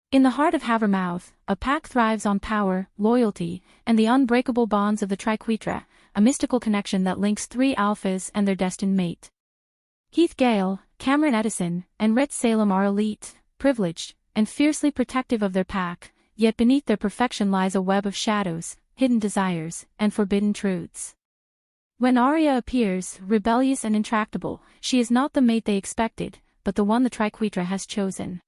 In the heart of Havermouth, a pack thrives on power, loyalty, and the unbreakable bonds of the Triquetra, a mystical connection that links three alphas and their destined mate. Heath Gale, Edison, and Rhett Salem are elite, privileged, and fiercely protective of their pack, yet beneath their perfection lies a web of shadows, hidden desires, and forbidden truths. When Aria appears, rebellious and intractable, she is not the mate they expected, but the one the Triquetra has chosen.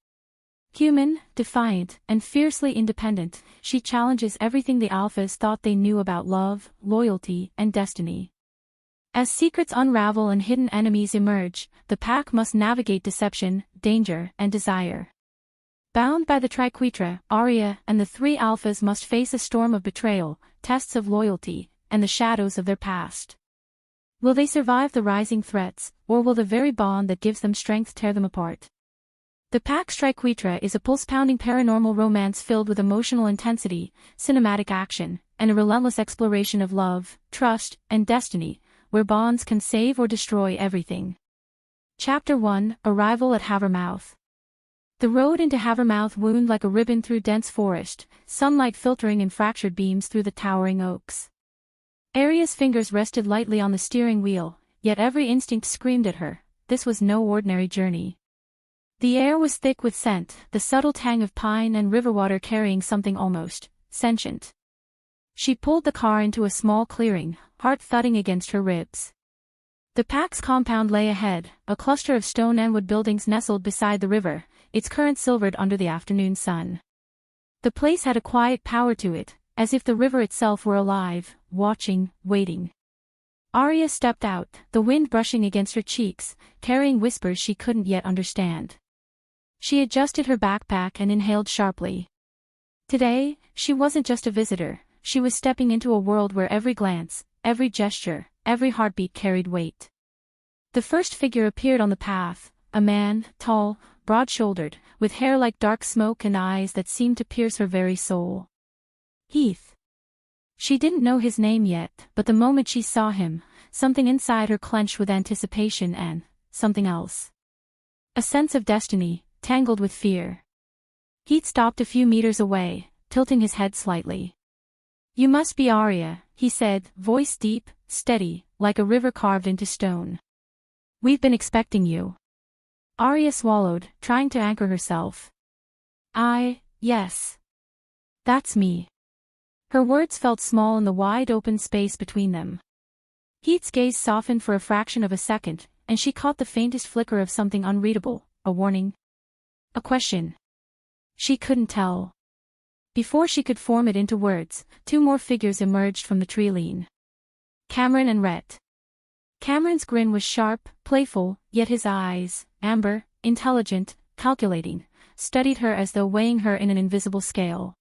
Human, defiant, and fiercely independent, she challenges everything the alphas thought they knew about love, loyalty, and destiny. As secrets unravel and hidden enemies emerge, the pack must navigate deception, danger, and desire. Bound by the Triquetra, Aria and the three alphas must face a storm of betrayal, tests of loyalty, and the shadows of their past. Will they survive the rising threats, or will the very bond that gives them strength tear them apart? The pack's Triquetra is a pulse-pounding paranormal romance filled with emotional intensity, cinematic action, and a relentless exploration of love, trust, and destiny, where bonds can save or destroy everything. Chapter 1: Arrival at Havermouth. The road into Havermouth wound like a ribbon through dense forest, sunlight filtering in fractured beams through the towering oaks. Aria's fingers rested lightly on the steering wheel, yet every instinct screamed at her, this was no ordinary journey. The air was thick with scent, the subtle tang of pine and river water carrying something almost sentient. She pulled the car into a small clearing, heart thudding against her ribs. The pack's compound lay ahead, a cluster of stone and wood buildings nestled beside the river, its current silvered under the afternoon sun. The place had a quiet power to it, as if the river itself were alive, watching, waiting. Aria stepped out, the wind brushing against her cheeks, carrying whispers she couldn't yet understand. She adjusted her backpack and inhaled sharply. Today, she wasn't just a visitor, she was stepping into a world where every glance, every gesture, every heartbeat carried weight. The first figure appeared on the path, a man, tall, broad-shouldered, with hair like dark smoke and eyes that seemed to pierce her very soul. Heath. She didn't know his name yet, but the moment she saw him, something inside her clenched with anticipation and something else. A sense of destiny, tangled with fear. Heath stopped a few meters away, tilting his head slightly. "You must be Aria," he said, voice deep, steady, like a river carved into stone. "We've been expecting you." Aria swallowed, trying to anchor herself. Yes. That's me." Her words felt small in the wide open space between them. Heath's gaze softened for a fraction of a second, and she caught the faintest flicker of something unreadable, a warning. A question. She couldn't tell. Before she could form it into words, two more figures emerged from the tree-line. Cameron and Rhett. Cameron's grin was sharp, playful, yet his eyes, amber, intelligent, calculating, studied her as though weighing her in an invisible scale.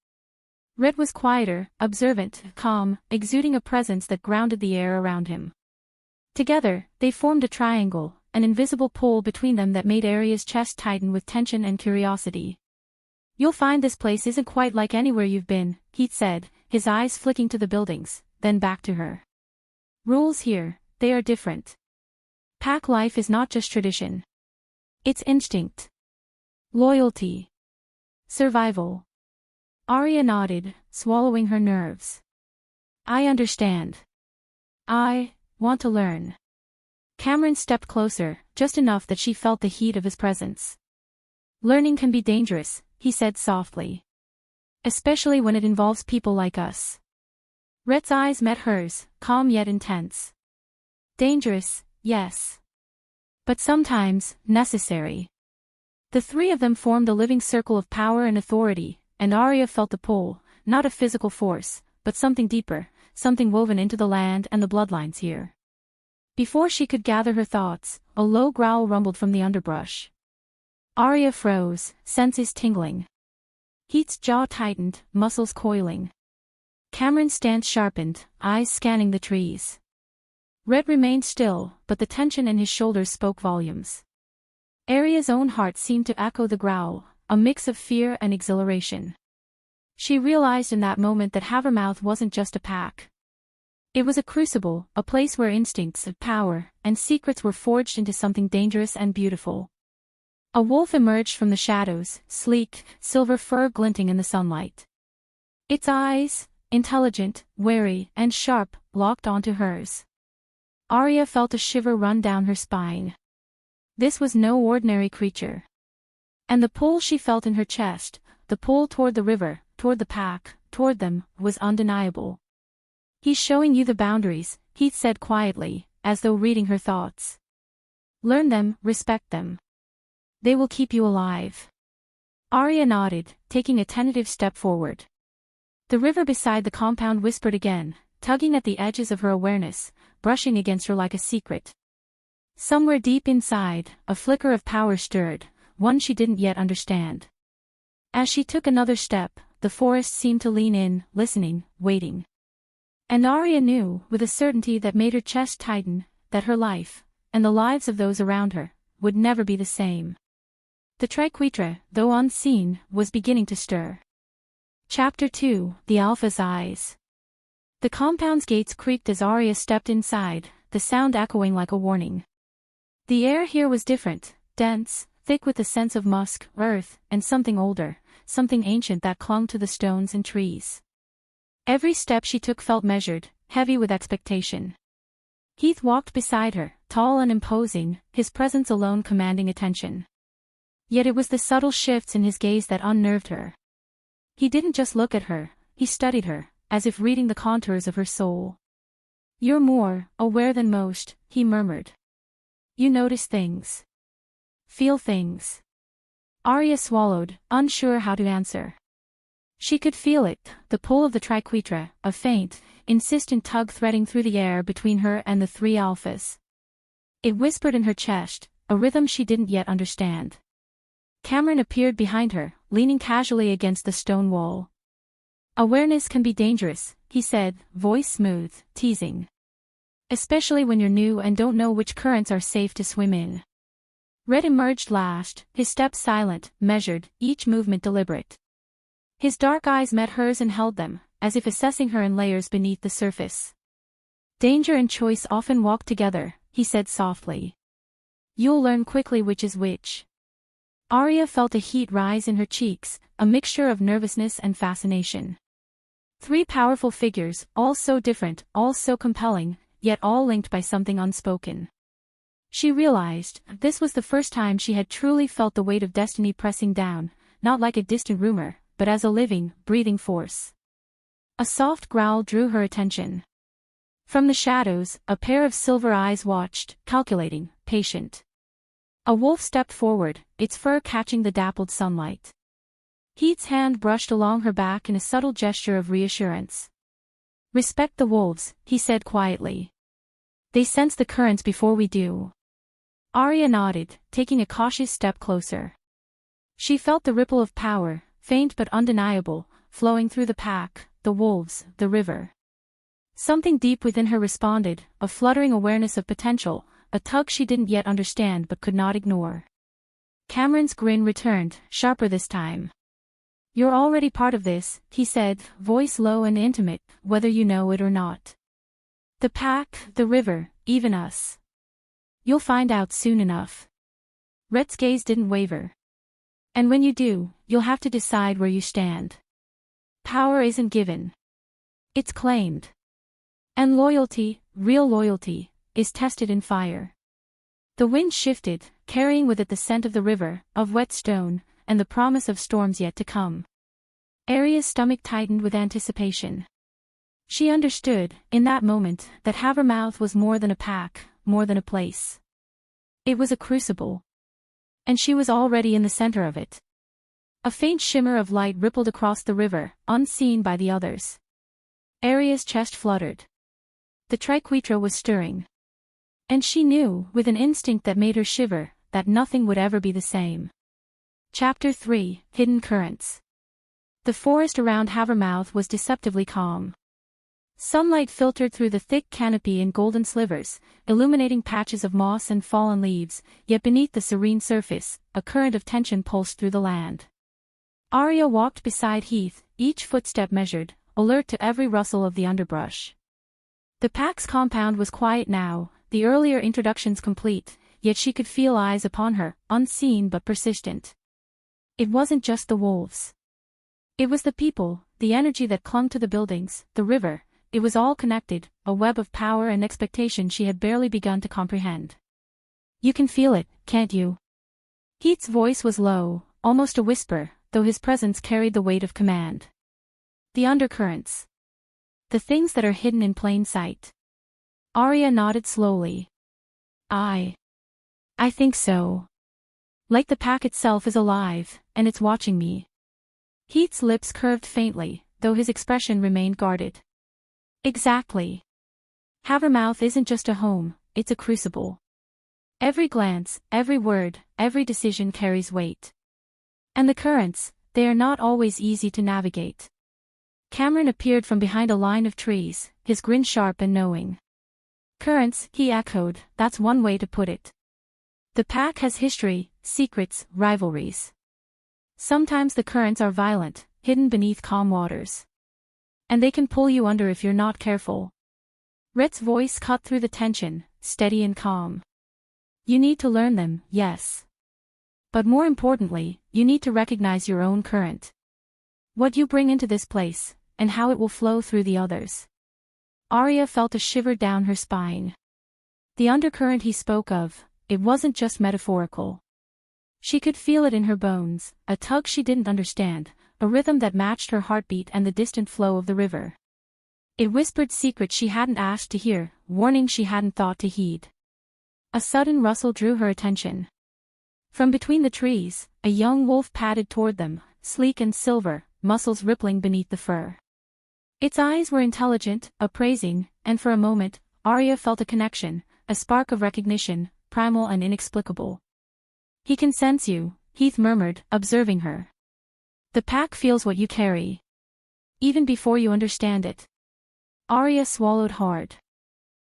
Rhett was quieter, observant, calm, exuding a presence that grounded the air around him. Together, they formed a triangle, an invisible pull between them that made Aria's chest tighten with tension and curiosity. "You'll find this place isn't quite like anywhere you've been," Heath said, his eyes flicking to the buildings, then back to her. "Rules here, they are different. Pack life is not just tradition. It's instinct. Loyalty. Survival." Aria nodded, swallowing her nerves. "I understand. I want to learn." Cameron stepped closer, just enough that she felt the heat of his presence. "Learning can be dangerous," he said softly. "Especially when it involves people like us." Rhett's eyes met hers, calm yet intense. "Dangerous, yes. But sometimes, necessary." The three of them formed a living circle of power and authority, and Aria felt the pull, not a physical force, but something deeper, something woven into the land and the bloodlines here. Before she could gather her thoughts, a low growl rumbled from the underbrush. Aria froze, senses tingling. Heath's jaw tightened, muscles coiling. Cameron's stance sharpened, eyes scanning the trees. Rhett remained still, but the tension in his shoulders spoke volumes. Aria's own heart seemed to echo the growl, a mix of fear and exhilaration. She realized in that moment that Havermouth wasn't just a pack. It was a crucible, a place where instincts of power and secrets were forged into something dangerous and beautiful. A wolf emerged from the shadows, sleek, silver fur glinting in the sunlight. Its eyes, intelligent, wary, and sharp, locked onto hers. Aria felt a shiver run down her spine. This was no ordinary creature. And the pull she felt in her chest, the pull toward the river, toward the pack, toward them, was undeniable. "He's showing you the boundaries," Heath said quietly, as though reading her thoughts. "Learn them, respect them. They will keep you alive." Aria nodded, taking a tentative step forward. The river beside the compound whispered again, tugging at the edges of her awareness, brushing against her like a secret. Somewhere deep inside, a flicker of power stirred, one she didn't yet understand. As she took another step, the forest seemed to lean in, listening, waiting. And Aria knew, with a certainty that made her chest tighten, that her life, and the lives of those around her, would never be the same. The Triquetra, though unseen, was beginning to stir. Chapter 2, The Alpha's Eyes. The compound's gates creaked as Aria stepped inside, the sound echoing like a warning. The air here was different, dense, thick with a sense of musk, earth, and something older, something ancient that clung to the stones and trees. Every step she took felt measured, heavy with expectation. Heath walked beside her, tall and imposing, his presence alone commanding attention. Yet it was the subtle shifts in his gaze that unnerved her. He didn't just look at her, he studied her, as if reading the contours of her soul. "You're more aware than most," he murmured. "You notice things. Feel things." Aria swallowed, unsure how to answer. She could feel it, the pull of the Triquetra, a faint, insistent tug threading through the air between her and the three alphas. It whispered in her chest, a rhythm she didn't yet understand. Cameron appeared behind her, leaning casually against the stone wall. "Awareness can be dangerous," he said, voice smooth, teasing. "Especially when you're new and don't know which currents are safe to swim in." Rhett emerged last, his steps silent, measured, each movement deliberate. His dark eyes met hers and held them, as if assessing her in layers beneath the surface. "Danger and choice often walk together," he said softly. "You'll learn quickly which is which." Aria felt a heat rise in her cheeks, a mixture of nervousness and fascination. Three powerful figures, all so different, all so compelling, yet all linked by something unspoken. She realized, this was the first time she had truly felt the weight of destiny pressing down, not like a distant rumor, but as a living, breathing force. A soft growl drew her attention. From the shadows, a pair of silver eyes watched, calculating, patient. A wolf stepped forward, its fur catching the dappled sunlight. Heath's hand brushed along her back in a subtle gesture of reassurance. "Respect the wolves," he said quietly. "They sense the currents before we do." Aria nodded, taking a cautious step closer. She felt the ripple of power, faint but undeniable, flowing through the pack, the wolves, the river. Something deep within her responded, a fluttering awareness of potential, a tug she didn't yet understand but could not ignore. Cameron's grin returned, sharper this time. "You're already part of this," he said, voice low and intimate, "whether you know it or not. The pack, the river, even us. You'll find out soon enough." Rhett's gaze didn't waver. "And when you do, you'll have to decide where you stand. Power isn't given. It's claimed. And loyalty, real loyalty, is tested in fire." The wind shifted, carrying with it the scent of the river, of wet stone, and the promise of storms yet to come. Aria's stomach tightened with anticipation. She understood, in that moment, that Havermouth was more than a pack, more than a place. It was a crucible. And she was already in the center of it. A faint shimmer of light rippled across the river, unseen by the others. Aria's chest fluttered. The Triquetra was stirring. And she knew, with an instinct that made her shiver, that nothing would ever be the same. Chapter 3, Hidden Currents. The forest around Havermouth was deceptively calm. Sunlight filtered through the thick canopy in golden slivers, illuminating patches of moss and fallen leaves, yet beneath the serene surface, a current of tension pulsed through the land. Aria walked beside Heath, each footstep measured, alert to every rustle of the underbrush. The pack's compound was quiet now, the earlier introductions complete, yet she could feel eyes upon her, unseen but persistent. It wasn't just the wolves. It was the people, the energy that clung to the buildings, the river. It was all connected, a web of power and expectation she had barely begun to comprehend. You can feel it, can't you? Heath's voice was low, almost a whisper, though his presence carried the weight of command. The undercurrents. The things that are hidden in plain sight. Aria nodded slowly. I think so. Like the pack itself is alive, and it's watching me. Heath's lips curved faintly, though his expression remained guarded. Exactly. Havermouth isn't just a home, it's a crucible. Every glance, every word, every decision carries weight. And the currents, they are not always easy to navigate. Cameron appeared from behind a line of trees, his grin sharp and knowing. Currents, he echoed, that's one way to put it. The pack has history, secrets, rivalries. Sometimes the currents are violent, hidden beneath calm waters. And they can pull you under if you're not careful. Rhett's voice cut through the tension, steady and calm. You need to learn them, yes. But more importantly, you need to recognize your own current. What you bring into this place, and how it will flow through the others. Aria felt a shiver down her spine. The undercurrent he spoke of, it wasn't just metaphorical. She could feel it in her bones, a tug she didn't understand, a rhythm that matched her heartbeat and the distant flow of the river. It whispered secrets she hadn't asked to hear, warnings she hadn't thought to heed. A sudden rustle drew her attention. From between the trees, a young wolf padded toward them, sleek and silver, muscles rippling beneath the fur. Its eyes were intelligent, appraising, and for a moment, Aria felt a connection, a spark of recognition, primal and inexplicable. He can sense you, Heath murmured, observing her. The pack feels what you carry. Even before you understand it. Aria swallowed hard.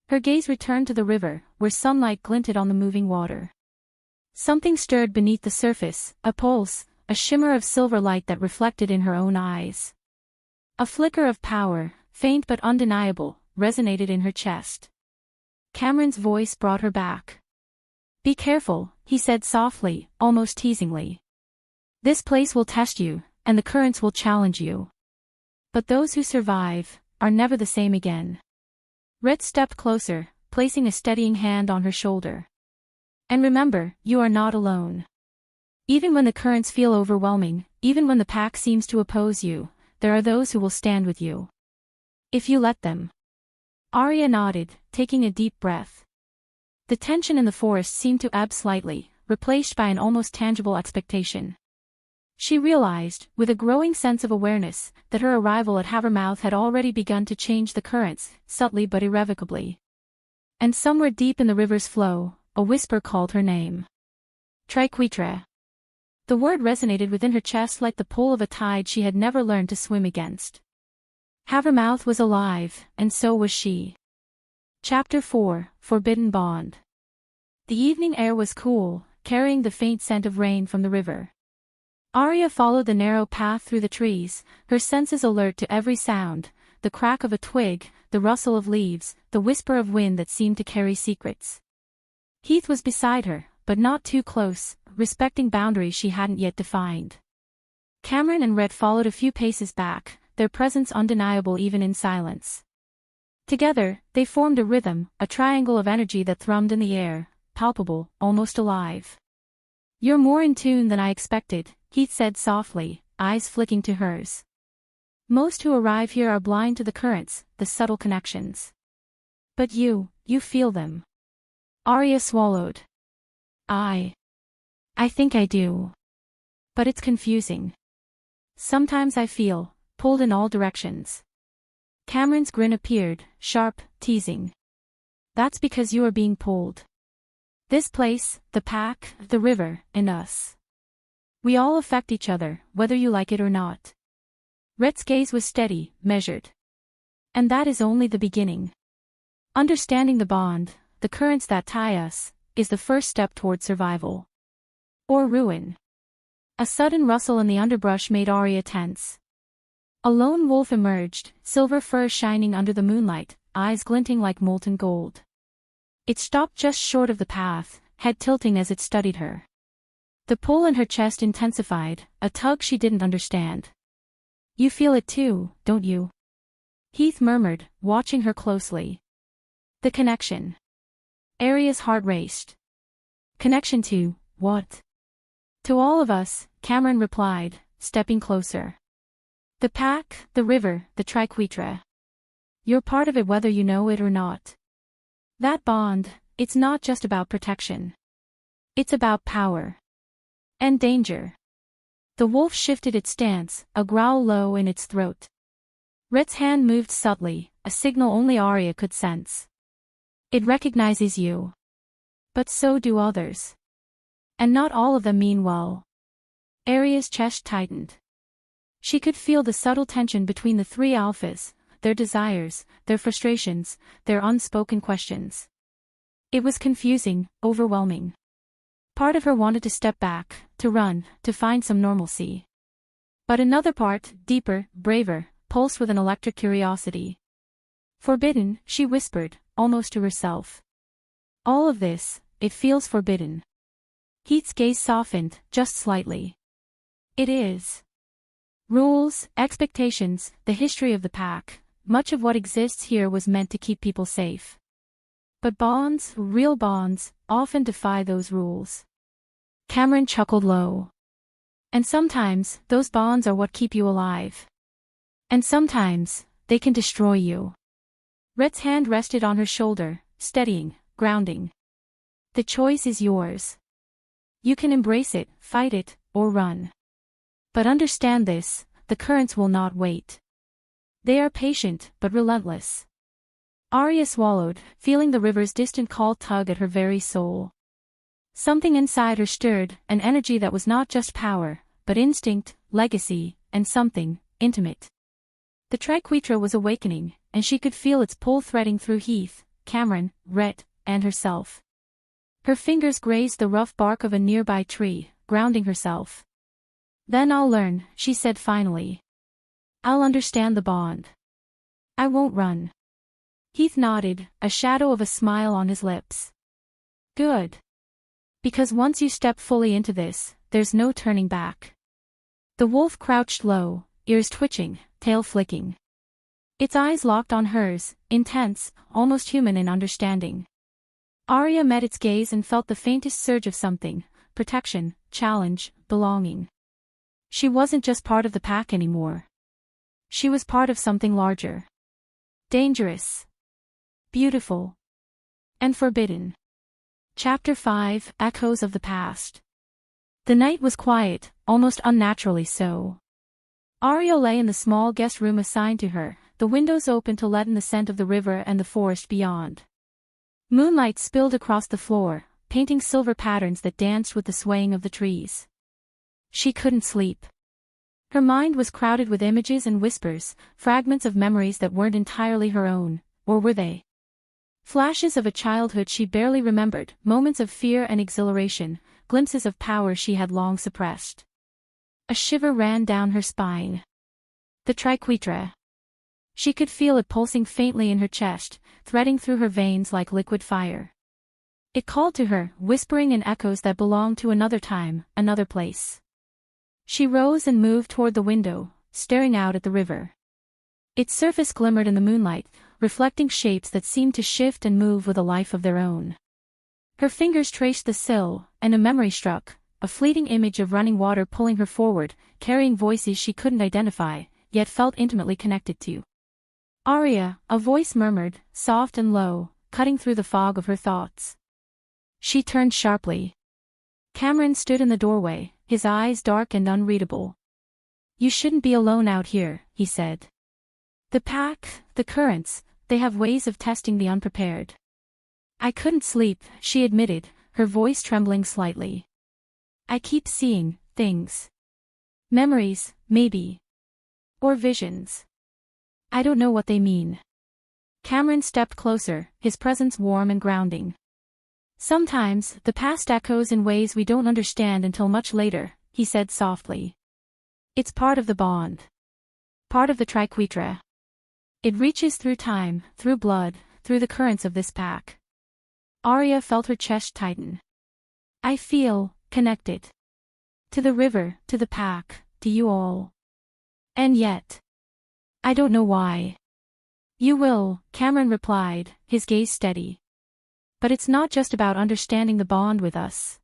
Her gaze returned to the river, where sunlight glinted on the moving water. Something stirred beneath the surface, a pulse, a shimmer of silver light that reflected in her own eyes. A flicker of power, faint but undeniable, resonated in her chest. Cameron's voice brought her back. Be careful, he said softly, almost teasingly. This place will test you, and the currents will challenge you. But those who survive, are never the same again. Rhett stepped closer, placing a steadying hand on her shoulder. And remember, you are not alone. Even when the currents feel overwhelming, even when the pack seems to oppose you, there are those who will stand with you. If you let them. Aria nodded, taking a deep breath. The tension in the forest seemed to ebb slightly, replaced by an almost tangible expectation. She realized, with a growing sense of awareness, that her arrival at Havermouth had already begun to change the currents, subtly but irrevocably. And somewhere deep in the river's flow, a whisper called her name. Triquetra. The word resonated within her chest like the pull of a tide she had never learned to swim against. Havermouth was alive, and so was she. Chapter 4, Forbidden Bond. The evening air was cool, carrying the faint scent of rain from the river. Aria followed the narrow path through the trees, her senses alert to every sound, the crack of a twig, the rustle of leaves, the whisper of wind that seemed to carry secrets. Heath was beside her, but not too close, respecting boundaries she hadn't yet defined. Cameron and Rhett followed a few paces back, their presence undeniable even in silence. Together, they formed a rhythm, a triangle of energy that thrummed in the air, palpable, almost alive. You're more in tune than I expected, Heath said softly, eyes flicking to hers. Most who arrive here are blind to the currents, the subtle connections. But you feel them. Aria swallowed. I think I do. But it's confusing. Sometimes I feel pulled in all directions. Cameron's grin appeared, sharp, teasing. That's because you are being pulled. This place, the pack, the river, and us. We all affect each other, whether you like it or not. Rhett's gaze was steady, measured. And that is only the beginning. Understanding the bond, the currents that tie us, is the first step toward survival. Or ruin. A sudden rustle in the underbrush made Aria tense. A lone wolf emerged, silver fur shining under the moonlight, eyes glinting like molten gold. It stopped just short of the path, head tilting as it studied her. The pull in her chest intensified, a tug she didn't understand. "You feel it too, don't you?" Heath murmured, watching her closely. "The connection." Aria's heart raced. "Connection to what?" "To all of us," Cameron replied, stepping closer. "The pack, the river, the Triquetra. You're part of it whether you know it or not. That bond, it's not just about protection. It's about power. And danger." The wolf shifted its stance, a growl low in its throat. Rhett's hand moved subtly, a signal only Aria could sense. "It recognizes you. But so do others. And not all of them mean well." Aria's chest tightened. She could feel the subtle tension between the three alphas, their desires, their frustrations, their unspoken questions. It was confusing, overwhelming. Part of her wanted to step back, to run, to find some normalcy. But another part, deeper, braver, pulsed with an electric curiosity. "Forbidden," she whispered, almost to herself. "All of this, it feels forbidden." Heath's gaze softened, just slightly. "It is. Rules, expectations, the history of the pack, much of what exists here was meant to keep people safe. But bonds, real bonds, often defy those rules." Cameron chuckled low. "And sometimes, those bonds are what keep you alive. And sometimes, they can destroy you." Rhett's hand rested on her shoulder, steadying, grounding. "The choice is yours. You can embrace it, fight it, or run. But understand this, the currents will not wait. They are patient, but relentless." Aria swallowed, feeling the river's distant call tug at her very soul. Something inside her stirred, an energy that was not just power, but instinct, legacy, and something intimate. The Triquetra was awakening, and she could feel its pull threading through Heath, Cameron, Rhett, and herself. Her fingers grazed the rough bark of a nearby tree, grounding herself. "Then I'll learn," she said finally. "I'll understand the bond. I won't run." Heath nodded, a shadow of a smile on his lips. "Good. Because once you step fully into this, there's no turning back." The wolf crouched low, ears twitching, tail flicking. Its eyes locked on hers, intense, almost human in understanding. Aria met its gaze and felt the faintest surge of something: protection, challenge, belonging. She wasn't just part of the pack anymore. She was part of something larger. Dangerous. Beautiful. And forbidden. Chapter 5: Echoes of the Past. The night was quiet, almost unnaturally so. Aria lay in the small guest room assigned to her, the windows open to let in the scent of the river and the forest beyond. Moonlight spilled across the floor, painting silver patterns that danced with the swaying of the trees. She couldn't sleep. Her mind was crowded with images and whispers, fragments of memories that weren't entirely her own, or were they? Flashes of a childhood she barely remembered, moments of fear and exhilaration, glimpses of power she had long suppressed. A shiver ran down her spine. The Triquetra. She could feel it pulsing faintly in her chest, threading through her veins like liquid fire. It called to her, whispering in echoes that belonged to another time, another place. She rose and moved toward the window, staring out at the river. Its surface glimmered in the moonlight, reflecting shapes that seemed to shift and move with a life of their own. Her fingers traced the sill, and a memory struck, a fleeting image of running water pulling her forward, carrying voices she couldn't identify, yet felt intimately connected to. "Aria," a voice murmured, soft and low, cutting through the fog of her thoughts. She turned sharply. Cameron stood in the doorway, his eyes dark and unreadable. "You shouldn't be alone out here," he said. "The pack, the currents, they have ways of testing the unprepared." "I couldn't sleep," she admitted, her voice trembling slightly. "I keep seeing things. Memories, maybe. Or visions. I don't know what they mean." Cameron stepped closer, his presence warm and grounding. "Sometimes, the past echoes in ways we don't understand until much later," he said softly. "It's part of the bond. Part of the Triquetra. It reaches through time, through blood, through the currents of this pack." Aria felt her chest tighten. I feel connected. To the river, to the pack, to you all. And yet, I don't know why. You will, Cameron replied, his gaze steady. But it's not just about understanding the bond with us.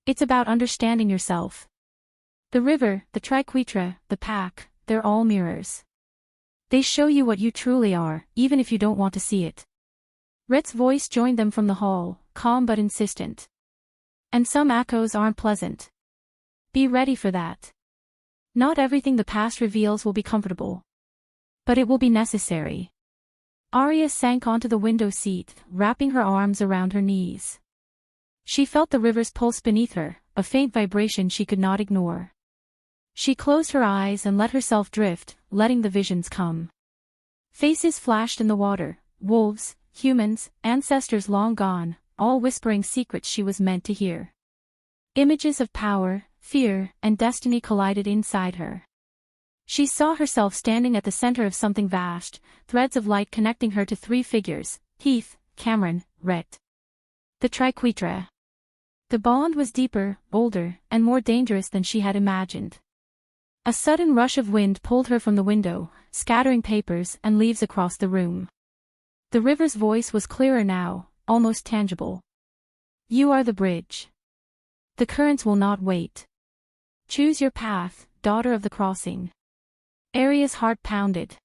It's about understanding yourself. The river, the Triquetra, the pack, they're all mirrors. They show you what you truly are, even if you don't want to see it. Rhett's voice joined them from the hall, calm but insistent. And some echoes aren't pleasant. Be ready for that. Not everything the past reveals will be comfortable. But it will be necessary. Aria sank onto the window seat, wrapping her arms around her knees. She felt the river's pulse beneath her, a faint vibration she could not ignore. She closed her eyes and let herself drift, letting the visions come. Faces flashed in the water, wolves, humans, ancestors long gone, all whispering secrets she was meant to hear. Images of power, fear, and destiny collided inside her. She saw herself standing at the center of something vast, threads of light connecting her to three figures: Heath, Cameron, Rhett. The Triquetra. The bond was deeper, older, and more dangerous than she had imagined. A sudden rush of wind pulled her from the window, scattering papers and leaves across the room. The river's voice was clearer now, almost tangible. You are the bridge. The currents will not wait. Choose your path, daughter of the crossing. Aria's heart pounded.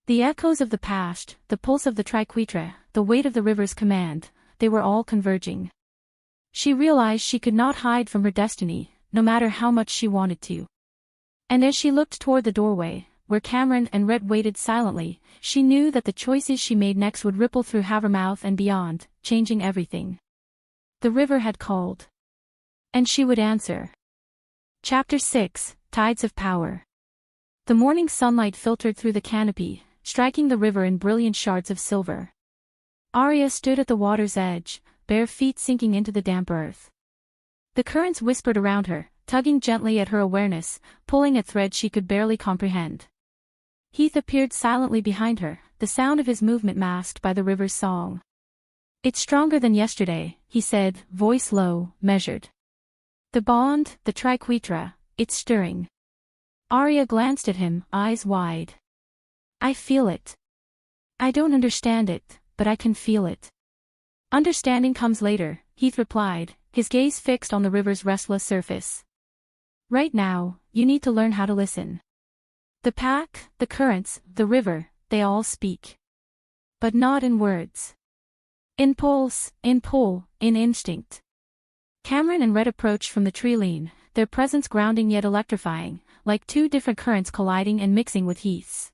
The echoes of the past, the pulse of the Triquetra, the weight of the river's command, they were all converging. She realized she could not hide from her destiny, no matter how much she wanted to. And as she looked toward the doorway, where Cameron and Rhett waited silently, she knew that the choices she made next would ripple through Havermouth and beyond, changing everything. The river had called. And she would answer. Chapter 6, Tides of Power. The morning sunlight filtered through the canopy, striking the river in brilliant shards of silver. Aria stood at the water's edge, bare feet sinking into the damp earth. The currents whispered around her, tugging gently at her awareness, pulling at threads she could barely comprehend. Heath appeared silently behind her, the sound of his movement masked by the river's song. It's stronger than yesterday, he said, voice low, measured. The bond, the Triquetra, it's stirring. Aria glanced at him, eyes wide. I feel it. I don't understand it, but I can feel it. Understanding comes later, Heath replied, his gaze fixed on the river's restless surface. Right now, you need to learn how to listen. The pack, the currents, the river, they all speak. But not in words. In pulse, in pull, in instinct. Cameron and Rhett approached from the tree lean, their presence grounding yet electrifying, like two different currents colliding and mixing with Heath's.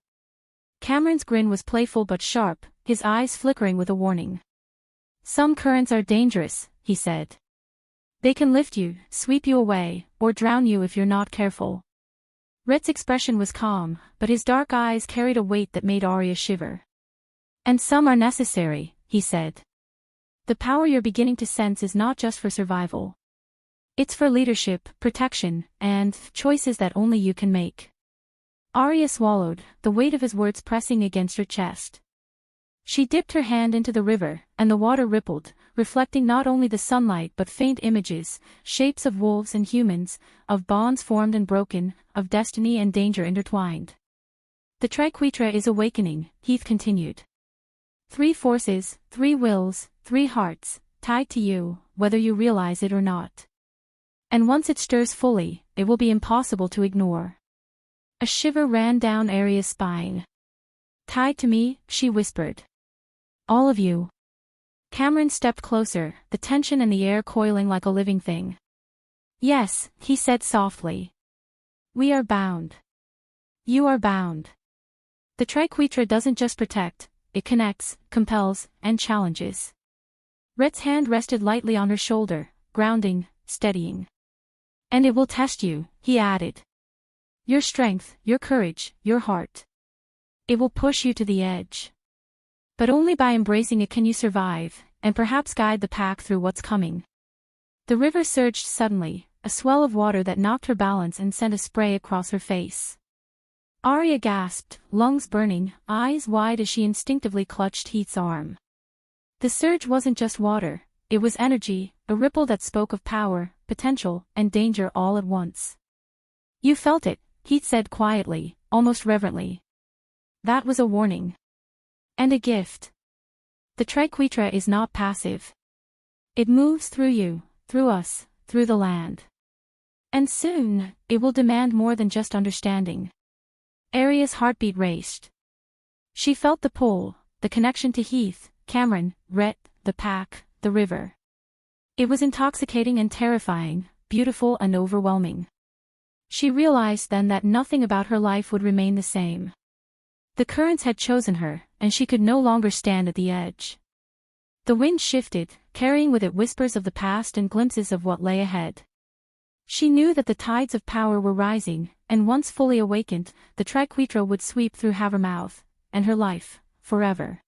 Cameron's grin was playful but sharp, his eyes flickering with a warning. Some currents are dangerous, he said. They can lift you, sweep you away, or drown you if you're not careful. Rhett's expression was calm, but his dark eyes carried a weight that made Aria shiver. And some are necessary, he said. The power you're beginning to sense is not just for survival. It's for leadership, protection, and choices that only you can make. Aria swallowed, the weight of his words pressing against her chest. She dipped her hand into the river, and the water rippled, reflecting not only the sunlight but faint images, shapes of wolves and humans, of bonds formed and broken, of destiny and danger intertwined. The Triquetra is awakening, Heath continued. 3 forces, 3 wills, 3 hearts, tied to you, whether you realize it or not. And once it stirs fully, it will be impossible to ignore. A shiver ran down Aria's spine. Tied to me, she whispered. All of you. Cameron stepped closer, the tension in the air coiling like a living thing. Yes, he said softly. We are bound. You are bound. The Triquetra doesn't just protect, it connects, compels, and challenges. Rhett's hand rested lightly on her shoulder, grounding, steadying. And it will test you, he added. Your strength, your courage, your heart. It will push you to the edge. But only by embracing it can you survive, and perhaps guide the pack through what's coming. The river surged suddenly, a swell of water that knocked her balance and sent a spray across her face. Aria gasped, lungs burning, eyes wide as she instinctively clutched Heath's arm. The surge wasn't just water, it was energy, a ripple that spoke of power, potential, and danger all at once. You felt it, Heath said quietly, almost reverently. That was a warning. And a gift. The Triquetra is not passive. It moves through you, through us, through the land. And soon, it will demand more than just understanding. Aria's heartbeat raced. She felt the pull, the connection to Heath, Cameron, Rhett, the pack, the river. It was intoxicating and terrifying, beautiful and overwhelming. She realized then that nothing about her life would remain the same. The currents had chosen her, and she could no longer stand at the edge. The wind shifted, carrying with it whispers of the past and glimpses of what lay ahead. She knew that the tides of power were rising, and once fully awakened, the Triquetra would sweep through Havermouth, and her life, forever.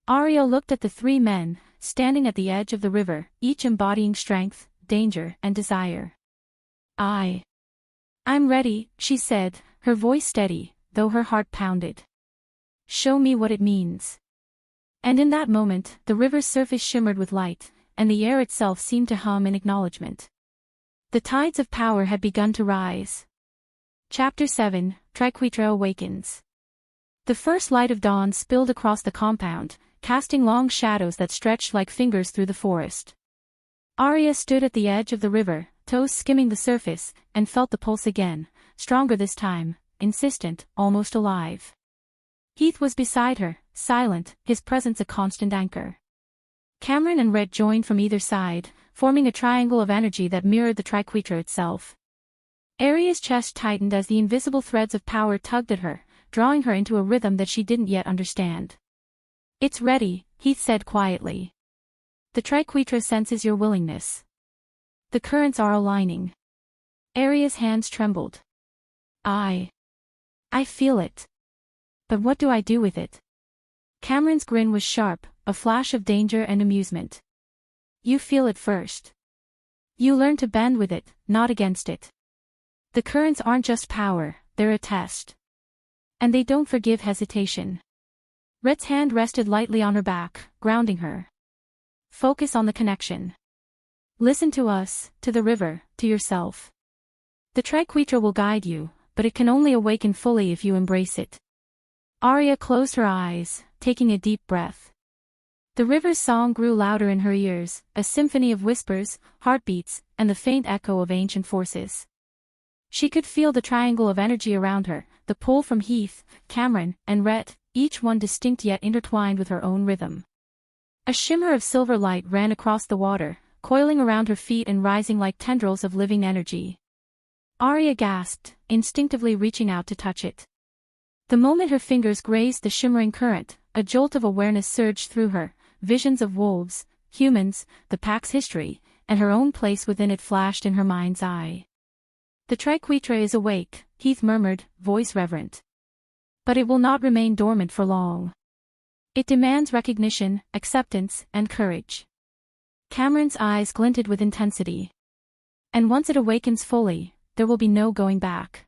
Aria looked at the three men, standing at the edge of the river, each embodying strength, danger, and desire. I'm ready, she said, her voice steady, though her heart pounded. Show me what it means. And in that moment, the river's surface shimmered with light, and the air itself seemed to hum in acknowledgement. The tides of power had begun to rise. Chapter 7, Triquetra Awakens. The first light of dawn spilled across the compound, casting long shadows that stretched like fingers through the forest. Aria stood at the edge of the river, toes skimming the surface, and felt the pulse again, stronger this time, insistent, almost alive. Heath was beside her, silent, his presence a constant anchor. Cameron and Rhett joined from either side, forming a triangle of energy that mirrored the Triquetra itself. Aria's chest tightened as the invisible threads of power tugged at her, drawing her into a rhythm that she didn't yet understand. It's ready, Heath said quietly. The Triquetra senses your willingness. The currents are aligning. Aria's hands trembled. I feel it. But what do I do with it? Cameron's grin was sharp, a flash of danger and amusement. You feel it first. You learn to bend with it, not against it. The currents aren't just power, they're a test. And they don't forgive hesitation. Rhett's hand rested lightly on her back, grounding her. Focus on the connection. Listen to us, to the river, to yourself. The Triquetra will guide you, but it can only awaken fully if you embrace it. Aria closed her eyes, taking a deep breath. The river's song grew louder in her ears, a symphony of whispers, heartbeats, and the faint echo of ancient forces. She could feel the triangle of energy around her, the pull from Heath, Cameron, and Rhett, each one distinct yet intertwined with her own rhythm. A shimmer of silver light ran across the water, coiling around her feet and rising like tendrils of living energy. Aria gasped, instinctively reaching out to touch it. The moment her fingers grazed the shimmering current, a jolt of awareness surged through her, visions of wolves, humans, the pack's history, and her own place within it flashed in her mind's eye. The Triquetra is awake, Heath murmured, voice reverent. But it will not remain dormant for long. It demands recognition, acceptance, and courage. Cameron's eyes glinted with intensity. And once it awakens fully, there will be no going back.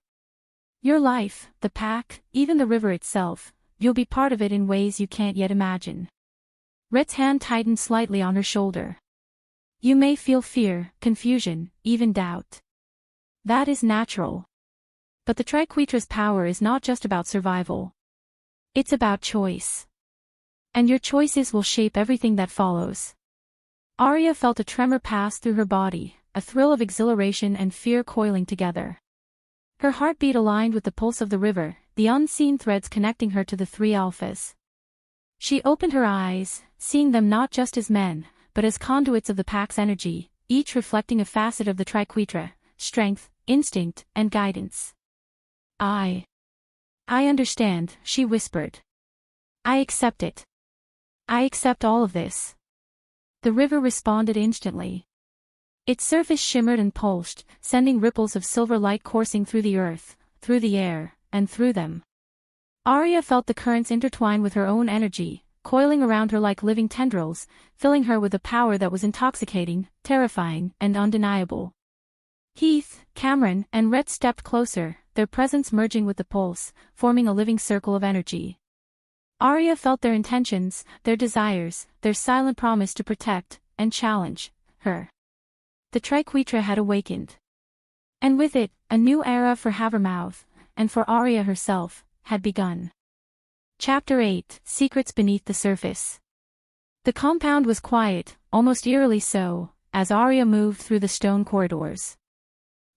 Your life, the pack, even the river itself, you'll be part of it in ways you can't yet imagine. Rhett's hand tightened slightly on her shoulder. You may feel fear, confusion, even doubt. That is natural. But the Triquetra's power is not just about survival. It's about choice. And your choices will shape everything that follows. Aria felt a tremor pass through her body, a thrill of exhilaration and fear coiling together. Her heartbeat aligned with the pulse of the river, the unseen threads connecting her to the three alphas. She opened her eyes, seeing them not just as men, but as conduits of the pack's energy, each reflecting a facet of the Triquetra, strength, instinct, and guidance. I understand, she whispered. I accept it. I accept all of this. The river responded instantly. Its surface shimmered and pulsed, sending ripples of silver light coursing through the earth, through the air, and through them. Aria felt the currents intertwine with her own energy, coiling around her like living tendrils, filling her with a power that was intoxicating, terrifying, and undeniable. Heath, Cameron, and Rhett stepped closer, their presence merging with the pulse, forming a living circle of energy. Aria felt their intentions, their desires, their silent promise to protect, and challenge her. The Triquetra had awakened. And with it, a new era for Havermouth, and for Aria herself, had begun. Chapter 8: Secrets Beneath the Surface. The compound was quiet, almost eerily so, as Aria moved through the stone corridors.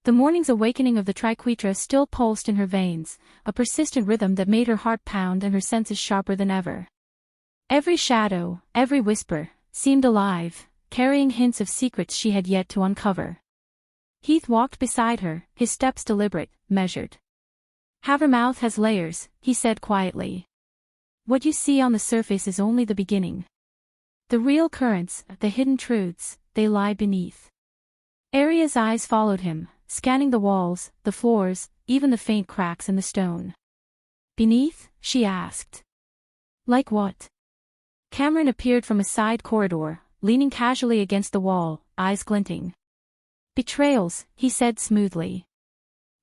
The morning's awakening of the Triquetra still pulsed in her veins, a persistent rhythm that made her heart pound and her senses sharper than ever. Every shadow, every whisper, seemed alive, carrying hints of secrets she had yet to uncover. Heath walked beside her, his steps deliberate, measured. "Havermouth has layers," he said quietly. "What you see on the surface is only the beginning. The real currents, the hidden truths, they lie beneath." Aria's eyes followed him, scanning the walls, the floors, even the faint cracks in the stone. "Beneath?" she asked. "Like what?" Cameron appeared from a side corridor, leaning casually against the wall, eyes glinting. "Betrayals," he said smoothly.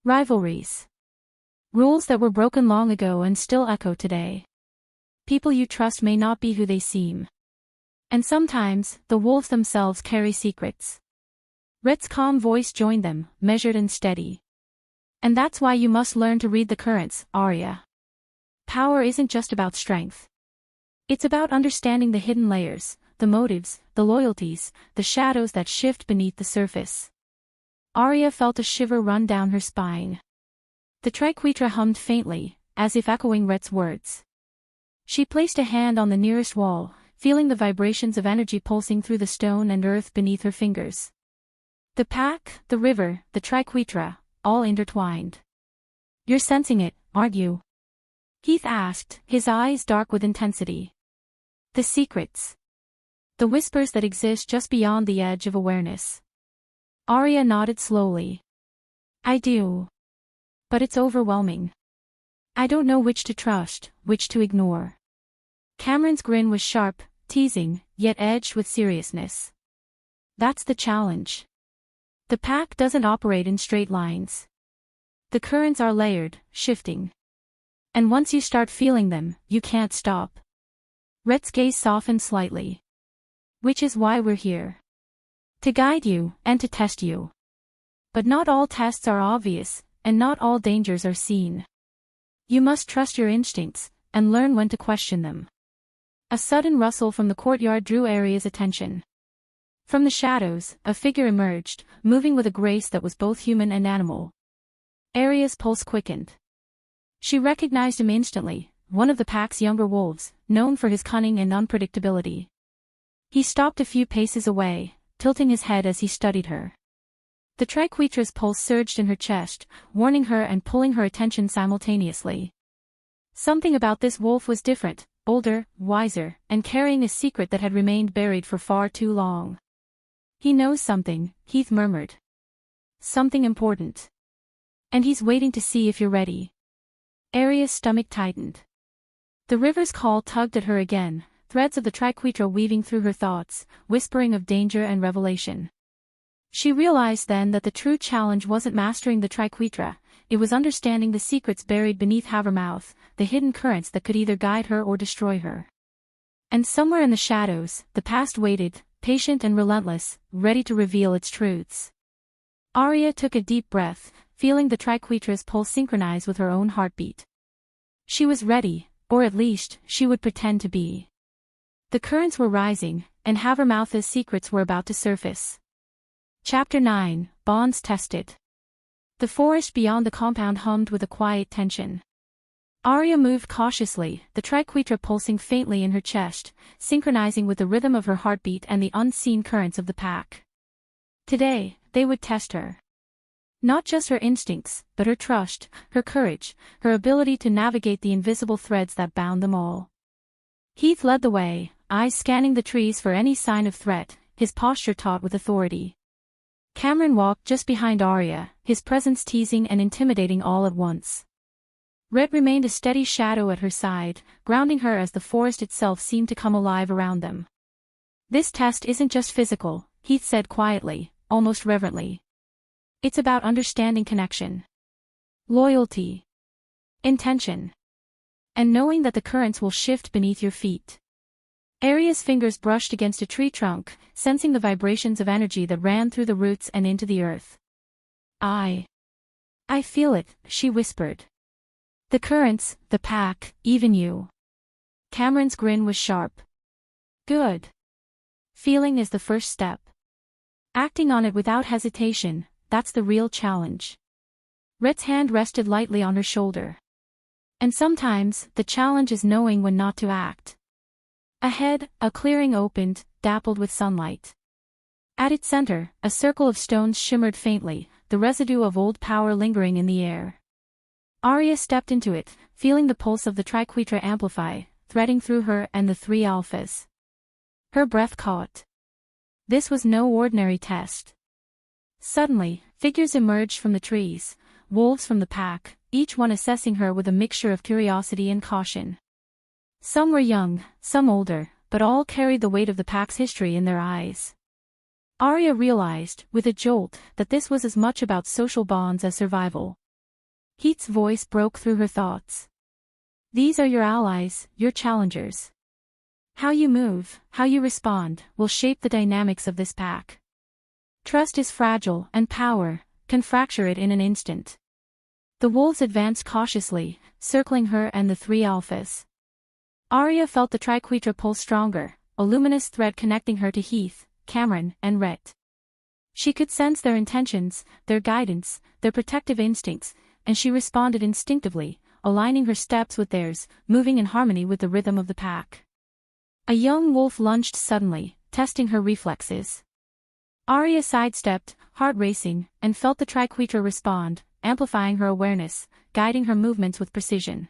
"Rivalries. Rules that were broken long ago and still echo today. People you trust may not be who they seem. And sometimes, the wolves themselves carry secrets." Rhett's calm voice joined them, measured and steady. "And that's why you must learn to read the currents, Aria. Power isn't just about strength. It's about understanding the hidden layers, the motives, the loyalties, the shadows that shift beneath the surface." Aria felt a shiver run down her spine. The Triquetra hummed faintly, as if echoing Rhett's words. She placed a hand on the nearest wall, feeling the vibrations of energy pulsing through the stone and earth beneath her fingers. The pack, the river, the Triquetra, all intertwined. "You're sensing it, aren't you?" Heath asked, his eyes dark with intensity. "The secrets. The whispers that exist just beyond the edge of awareness." Aria nodded slowly. "I do. But it's overwhelming. I don't know which to trust, which to ignore." Cameron's grin was sharp, teasing, yet edged with seriousness. "That's the challenge. The pack doesn't operate in straight lines. The currents are layered, shifting. And once you start feeling them, you can't stop." Rhett's gaze softened slightly. "Which is why we're here. To guide you, and to test you. But not all tests are obvious, and not all dangers are seen. You must trust your instincts, and learn when to question them." A sudden rustle from the courtyard drew Aria's attention. From the shadows, a figure emerged, moving with a grace that was both human and animal. Aria's pulse quickened. She recognized him instantly, one of the pack's younger wolves, known for his cunning and unpredictability. He stopped a few paces away, tilting his head as he studied her. The Triquetra's pulse surged in her chest, warning her and pulling her attention simultaneously. Something about this wolf was different, older, wiser, and carrying a secret that had remained buried for far too long. "He knows something," Heath murmured. "Something important. And he's waiting to see if you're ready." Aria's stomach tightened. The river's call tugged at her again, threads of the Triquetra weaving through her thoughts, whispering of danger and revelation. She realized then that the true challenge wasn't mastering the Triquetra, it was understanding the secrets buried beneath Havermouth, the hidden currents that could either guide her or destroy her. And somewhere in the shadows, the past waited, patient and relentless, ready to reveal its truths. Aria took a deep breath, feeling the Triquetra's pulse synchronize with her own heartbeat. She was ready, or at least, she would pretend to be. The currents were rising, and Havermouth's secrets were about to surface. Chapter 9: Bonds Tested. The forest beyond the compound hummed with a quiet tension. Aria moved cautiously, the Triquetra pulsing faintly in her chest, synchronizing with the rhythm of her heartbeat and the unseen currents of the pack. Today, they would test her. Not just her instincts, but her trust, her courage, her ability to navigate the invisible threads that bound them all. Heath led the way, eyes scanning the trees for any sign of threat, his posture taut with authority. Cameron walked just behind Aria, his presence teasing and intimidating all at once. Rhett remained a steady shadow at her side, grounding her as the forest itself seemed to come alive around them. "This test isn't just physical," Heath said quietly, almost reverently. "It's about understanding connection, loyalty, intention, and knowing that the currents will shift beneath your feet." Aria's fingers brushed against a tree trunk, sensing the vibrations of energy that ran through the roots and into the earth. I feel it, she whispered. The currents, the pack, even you. Cameron's grin was sharp. Good. Feeling is the first step. Acting on it without hesitation, that's the real challenge. Rhett's hand rested lightly on her shoulder. And sometimes, the challenge is knowing when not to act. Ahead, a clearing opened, dappled with sunlight. At its center, a circle of stones shimmered faintly, the residue of old power lingering in the air. Aria stepped into it, feeling the pulse of the Triquetra amplify, threading through her and the three alphas. Her breath caught. This was no ordinary test. Suddenly, figures emerged from the trees, wolves from the pack, each one assessing her with a mixture of curiosity and caution. Some were young, some older, but all carried the weight of the pack's history in their eyes. Aria realized, with a jolt, that this was as much about social bonds as survival. Heath's voice broke through her thoughts. These are your allies, your challengers. How you move, how you respond, will shape the dynamics of this pack. Trust is fragile, and power can fracture it in an instant. The wolves advanced cautiously, circling her and the three alphas. Aria felt the Triquetra pull stronger, a luminous thread connecting her to Heath, Cameron, and Rhett. She could sense their intentions, their guidance, their protective instincts, and she responded instinctively, aligning her steps with theirs, moving in harmony with the rhythm of the pack. A young wolf lunged suddenly, testing her reflexes. Aria sidestepped, heart racing, and felt the Triquetra respond, amplifying her awareness, guiding her movements with precision.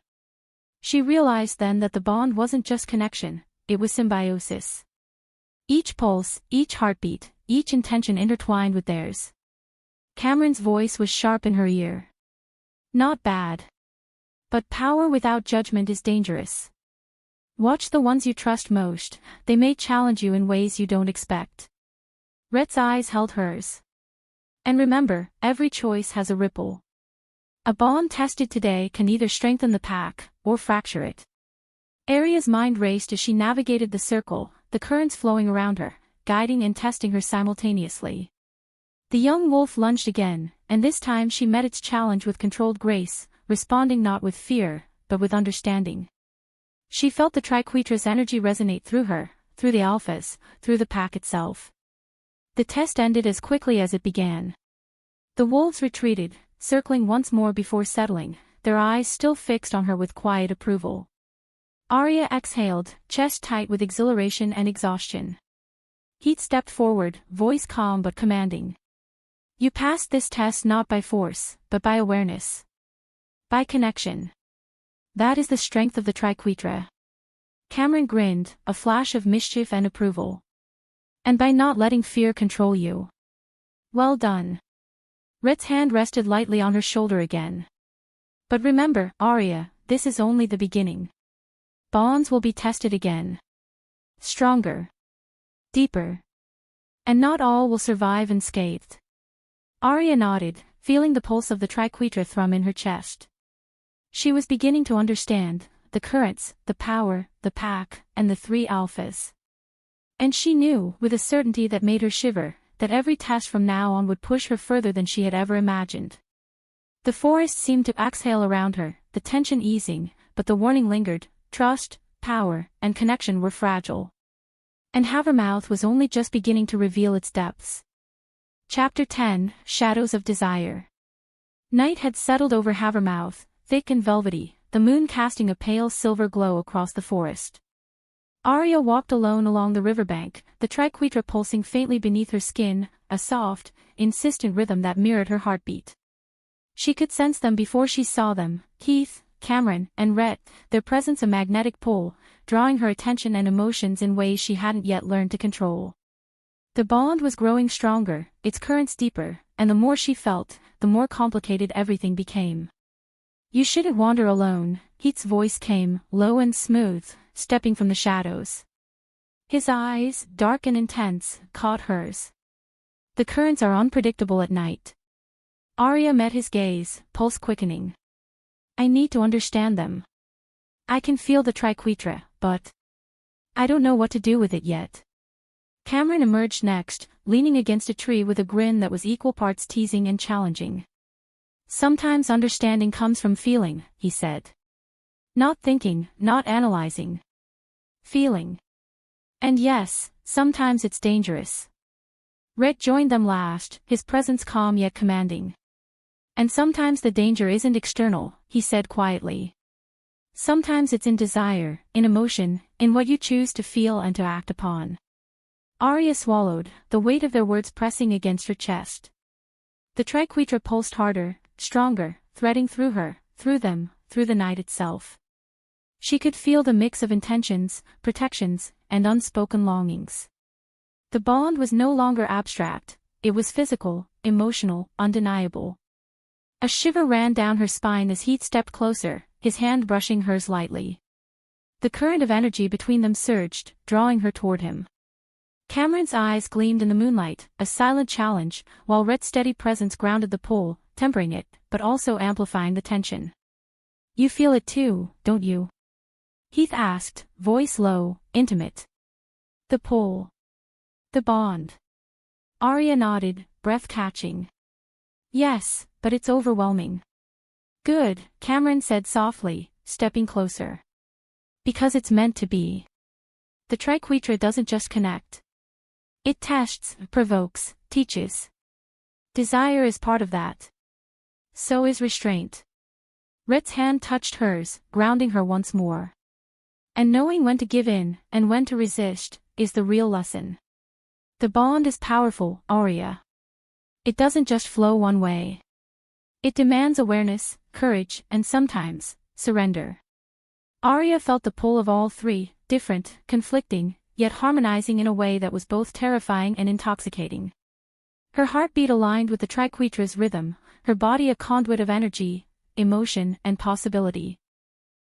She realized then that the bond wasn't just connection, it was symbiosis. Each pulse, each heartbeat, each intention intertwined with theirs. Cameron's voice was sharp in her ear. Not bad. But power without judgment is dangerous. Watch the ones you trust most, they may challenge you in ways you don't expect. Rhett's eyes held hers. And remember, every choice has a ripple. A bond tested today can either strengthen the pack, or fracture it. Aria's mind raced as she navigated the circle, the currents flowing around her, guiding and testing her simultaneously. The young wolf lunged again, and this time she met its challenge with controlled grace, responding not with fear, but with understanding. She felt the Triquetra's energy resonate through her, through the alphas, through the pack itself. The test ended as quickly as it began. The wolves retreated, circling once more before settling, their eyes still fixed on her with quiet approval. Aria exhaled, chest tight with exhilaration and exhaustion. Heath stepped forward, voice calm but commanding. You passed this test not by force, but by awareness. By connection. That is the strength of the Triquetra. Cameron grinned, a flash of mischief and approval. And by not letting fear control you. Well done. Rhett's hand rested lightly on her shoulder again. But remember, Aria, this is only the beginning. Bonds will be tested again. Stronger. Deeper. And not all will survive unscathed. Aria nodded, feeling the pulse of the Triquetra thrum in her chest. She was beginning to understand, the currents, the power, the pack, and the three alphas. And she knew, with a certainty that made her shiver, that every test from now on would push her further than she had ever imagined. The forest seemed to exhale around her, the tension easing, but the warning lingered, trust, power, and connection were fragile. And Havermouth was only just beginning to reveal its depths. Chapter 10, Shadows of Desire. Night had settled over Havermouth, thick and velvety, the moon casting a pale silver glow across the forest. Aria walked alone along the riverbank, the Triquetra pulsing faintly beneath her skin, a soft, insistent rhythm that mirrored her heartbeat. She could sense them before she saw them, Heath, Cameron, and Rhett, their presence a magnetic pull, drawing her attention and emotions in ways she hadn't yet learned to control. The bond was growing stronger, its currents deeper, and the more she felt, the more complicated everything became. You shouldn't wander alone, Heath's voice came, low and smooth, stepping from the shadows. His eyes, dark and intense, caught hers. The currents are unpredictable at night. Aria met his gaze, pulse quickening. I need to understand them. I can feel the Triquetra, but I don't know what to do with it yet. Cameron emerged next, leaning against a tree with a grin that was equal parts teasing and challenging. Sometimes understanding comes from feeling, he said. Not thinking, not analyzing. Feeling. And yes, sometimes it's dangerous. Rhett joined them last, his presence calm yet commanding. And sometimes the danger isn't external, he said quietly. Sometimes it's in desire, in emotion, in what you choose to feel and to act upon. Aria swallowed, the weight of their words pressing against her chest. The Triquetra pulsed harder, stronger, threading through her, through them, through the night itself. She could feel the mix of intentions, protections, and unspoken longings. The bond was no longer abstract, it was physical, emotional, undeniable. A shiver ran down her spine as Heath stepped closer, his hand brushing hers lightly. The current of energy between them surged, drawing her toward him. Cameron's eyes gleamed in the moonlight, a silent challenge, while Rhett's steady presence grounded the pull, tempering it, but also amplifying the tension. You feel it too, don't you? Heath asked, voice low, intimate. The pull. The bond. Aria nodded, breath catching. Yes, but it's overwhelming. Good, Cameron said softly, stepping closer. Because it's meant to be. The Triquetra doesn't just connect. It tests, provokes, teaches. Desire is part of that. So is restraint. Rhett's hand touched hers, grounding her once more. And knowing when to give in, and when to resist, is the real lesson. The bond is powerful, Aria. It doesn't just flow one way. It demands awareness, courage, and sometimes, surrender. Aria felt the pull of all three, different, conflicting, yet harmonizing in a way that was both terrifying and intoxicating. Her heartbeat aligned with the Triquetra's rhythm, her body a conduit of energy, emotion, and possibility.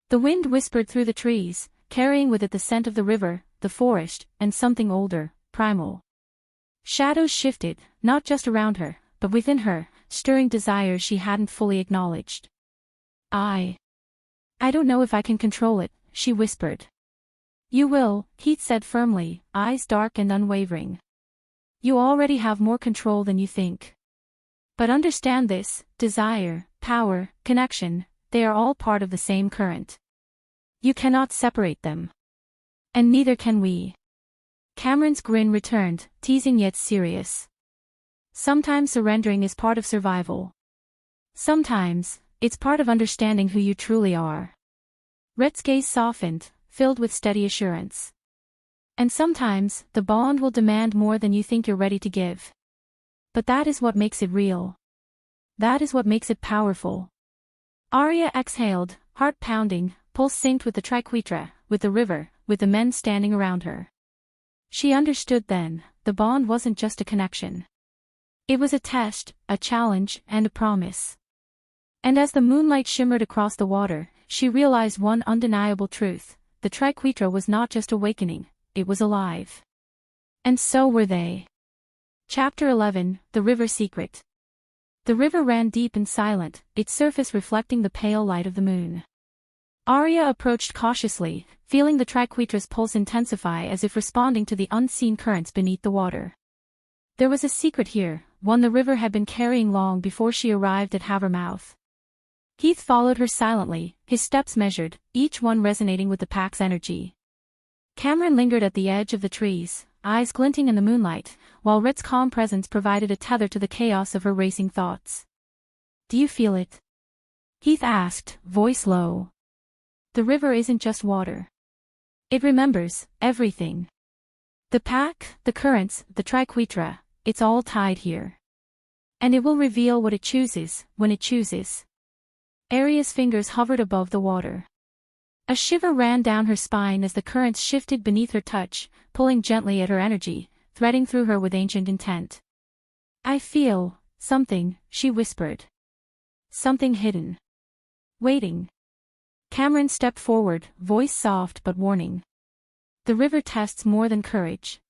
The wind whispered through the trees, carrying with it the scent of the river, the forest, and something older, primal. Shadows shifted, not just around her, but within her, stirring desires she hadn't fully acknowledged. I don't know if I can control it, she whispered. You will, Heath said firmly, eyes dark and unwavering. You already have more control than you think. But understand this, desire, power, connection, they are all part of the same current. You cannot separate them. And neither can we. Cameron's grin returned, teasing yet serious. Sometimes surrendering is part of survival. Sometimes, it's part of understanding who you truly are. Rhett's gaze softened, filled with steady assurance. And sometimes, the bond will demand more than you think you're ready to give. But that is what makes it real. That is what makes it powerful. Aria exhaled, heart pounding, pulse synced with the Triquetra, with the river, with the men standing around her. She understood then, the bond wasn't just a connection. It was a test, a challenge, and a promise. And as the moonlight shimmered across the water, she realized one undeniable truth. The Triquetra was not just awakening, it was alive. And so were they. Chapter 11, The River Secret. The river ran deep and silent, its surface reflecting the pale light of the moon. Aria approached cautiously, feeling the Triquetra's pulse intensify as if responding to the unseen currents beneath the water. There was a secret here, one the river had been carrying long before she arrived at Havermouth. Heath followed her silently, his steps measured, each one resonating with the pack's energy. Cameron lingered at the edge of the trees, eyes glinting in the moonlight, while Rhett's calm presence provided a tether to the chaos of her racing thoughts. Do you feel it? Heath asked, voice low. The river isn't just water. It remembers everything. The pack, the currents, the Triquetra, it's all tied here. And it will reveal what it chooses, when it chooses. Aria's fingers hovered above the water. A shiver ran down her spine as the currents shifted beneath her touch, pulling gently at her energy, threading through her with ancient intent. I feel something, she whispered. Something hidden. Waiting. Cameron stepped forward, voice soft but warning. The river tests more than courage.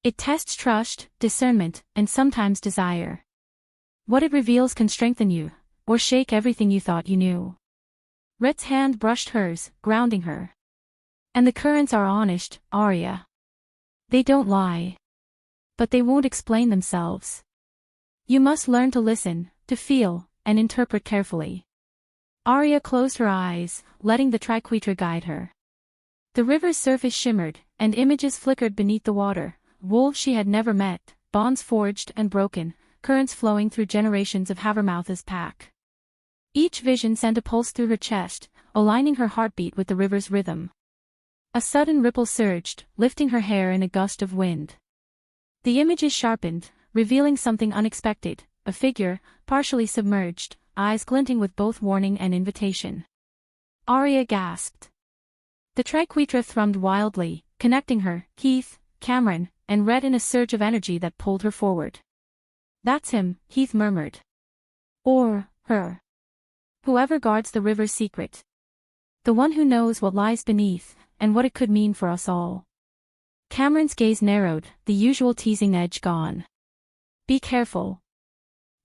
It tests trust, discernment, and sometimes desire. What it reveals can strengthen you, or shake everything you thought you knew. Rhett's hand brushed hers, grounding her. And the currents are honest, Aria. They don't lie. But they won't explain themselves. You must learn to listen, to feel, and interpret carefully. Aria closed her eyes, letting the Triquetra guide her. The river's surface shimmered, and images flickered beneath the water, wolves she had never met, bonds forged and broken, currents flowing through generations of Havermouth's pack. Each vision sent a pulse through her chest, aligning her heartbeat with the river's rhythm. A sudden ripple surged, lifting her hair in a gust of wind. The images sharpened, revealing something unexpected, a figure, partially submerged, eyes glinting with both warning and invitation. Aria gasped. The Triquetra thrummed wildly, connecting her, Heath, Cameron, and Rhett in a surge of energy that pulled her forward. "That's him," Heath murmured. "Or her. Whoever guards the river's secret. The one who knows what lies beneath, and what it could mean for us all." Cameron's gaze narrowed, the usual teasing edge gone. "Be careful.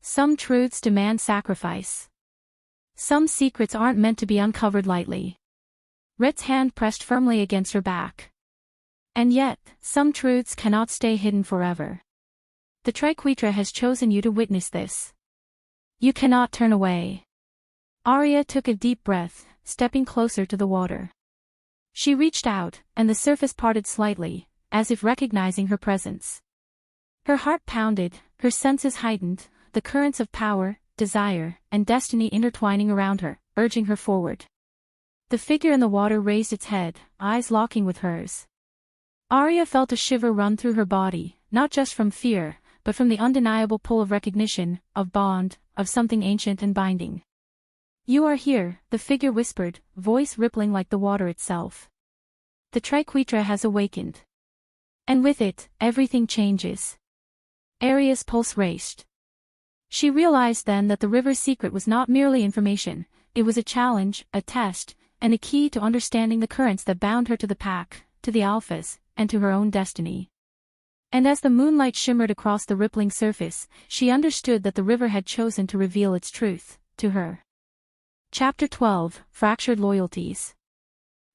Some truths demand sacrifice. Some secrets aren't meant to be uncovered lightly." Rhett's hand pressed firmly against her back. "And yet, some truths cannot stay hidden forever. The Triquetra has chosen you to witness this. You cannot turn away." Aria took a deep breath, stepping closer to the water. She reached out, and the surface parted slightly, as if recognizing her presence. Her heart pounded, her senses heightened, the currents of power, desire, and destiny intertwining around her, urging her forward. The figure in the water raised its head, eyes locking with hers. Aria felt a shiver run through her body, not just from fear, but from the undeniable pull of recognition, of bond, of something ancient and binding. "You are here," the figure whispered, voice rippling like the water itself. "The Triquetra has awakened. And with it, everything changes." Aria's pulse raced. She realized then that the river's secret was not merely information, it was a challenge, a test, and a key to understanding the currents that bound her to the pack, to the alphas, and to her own destiny. And as the moonlight shimmered across the rippling surface, she understood that the river had chosen to reveal its truth, to her. Chapter 12, Fractured Loyalties.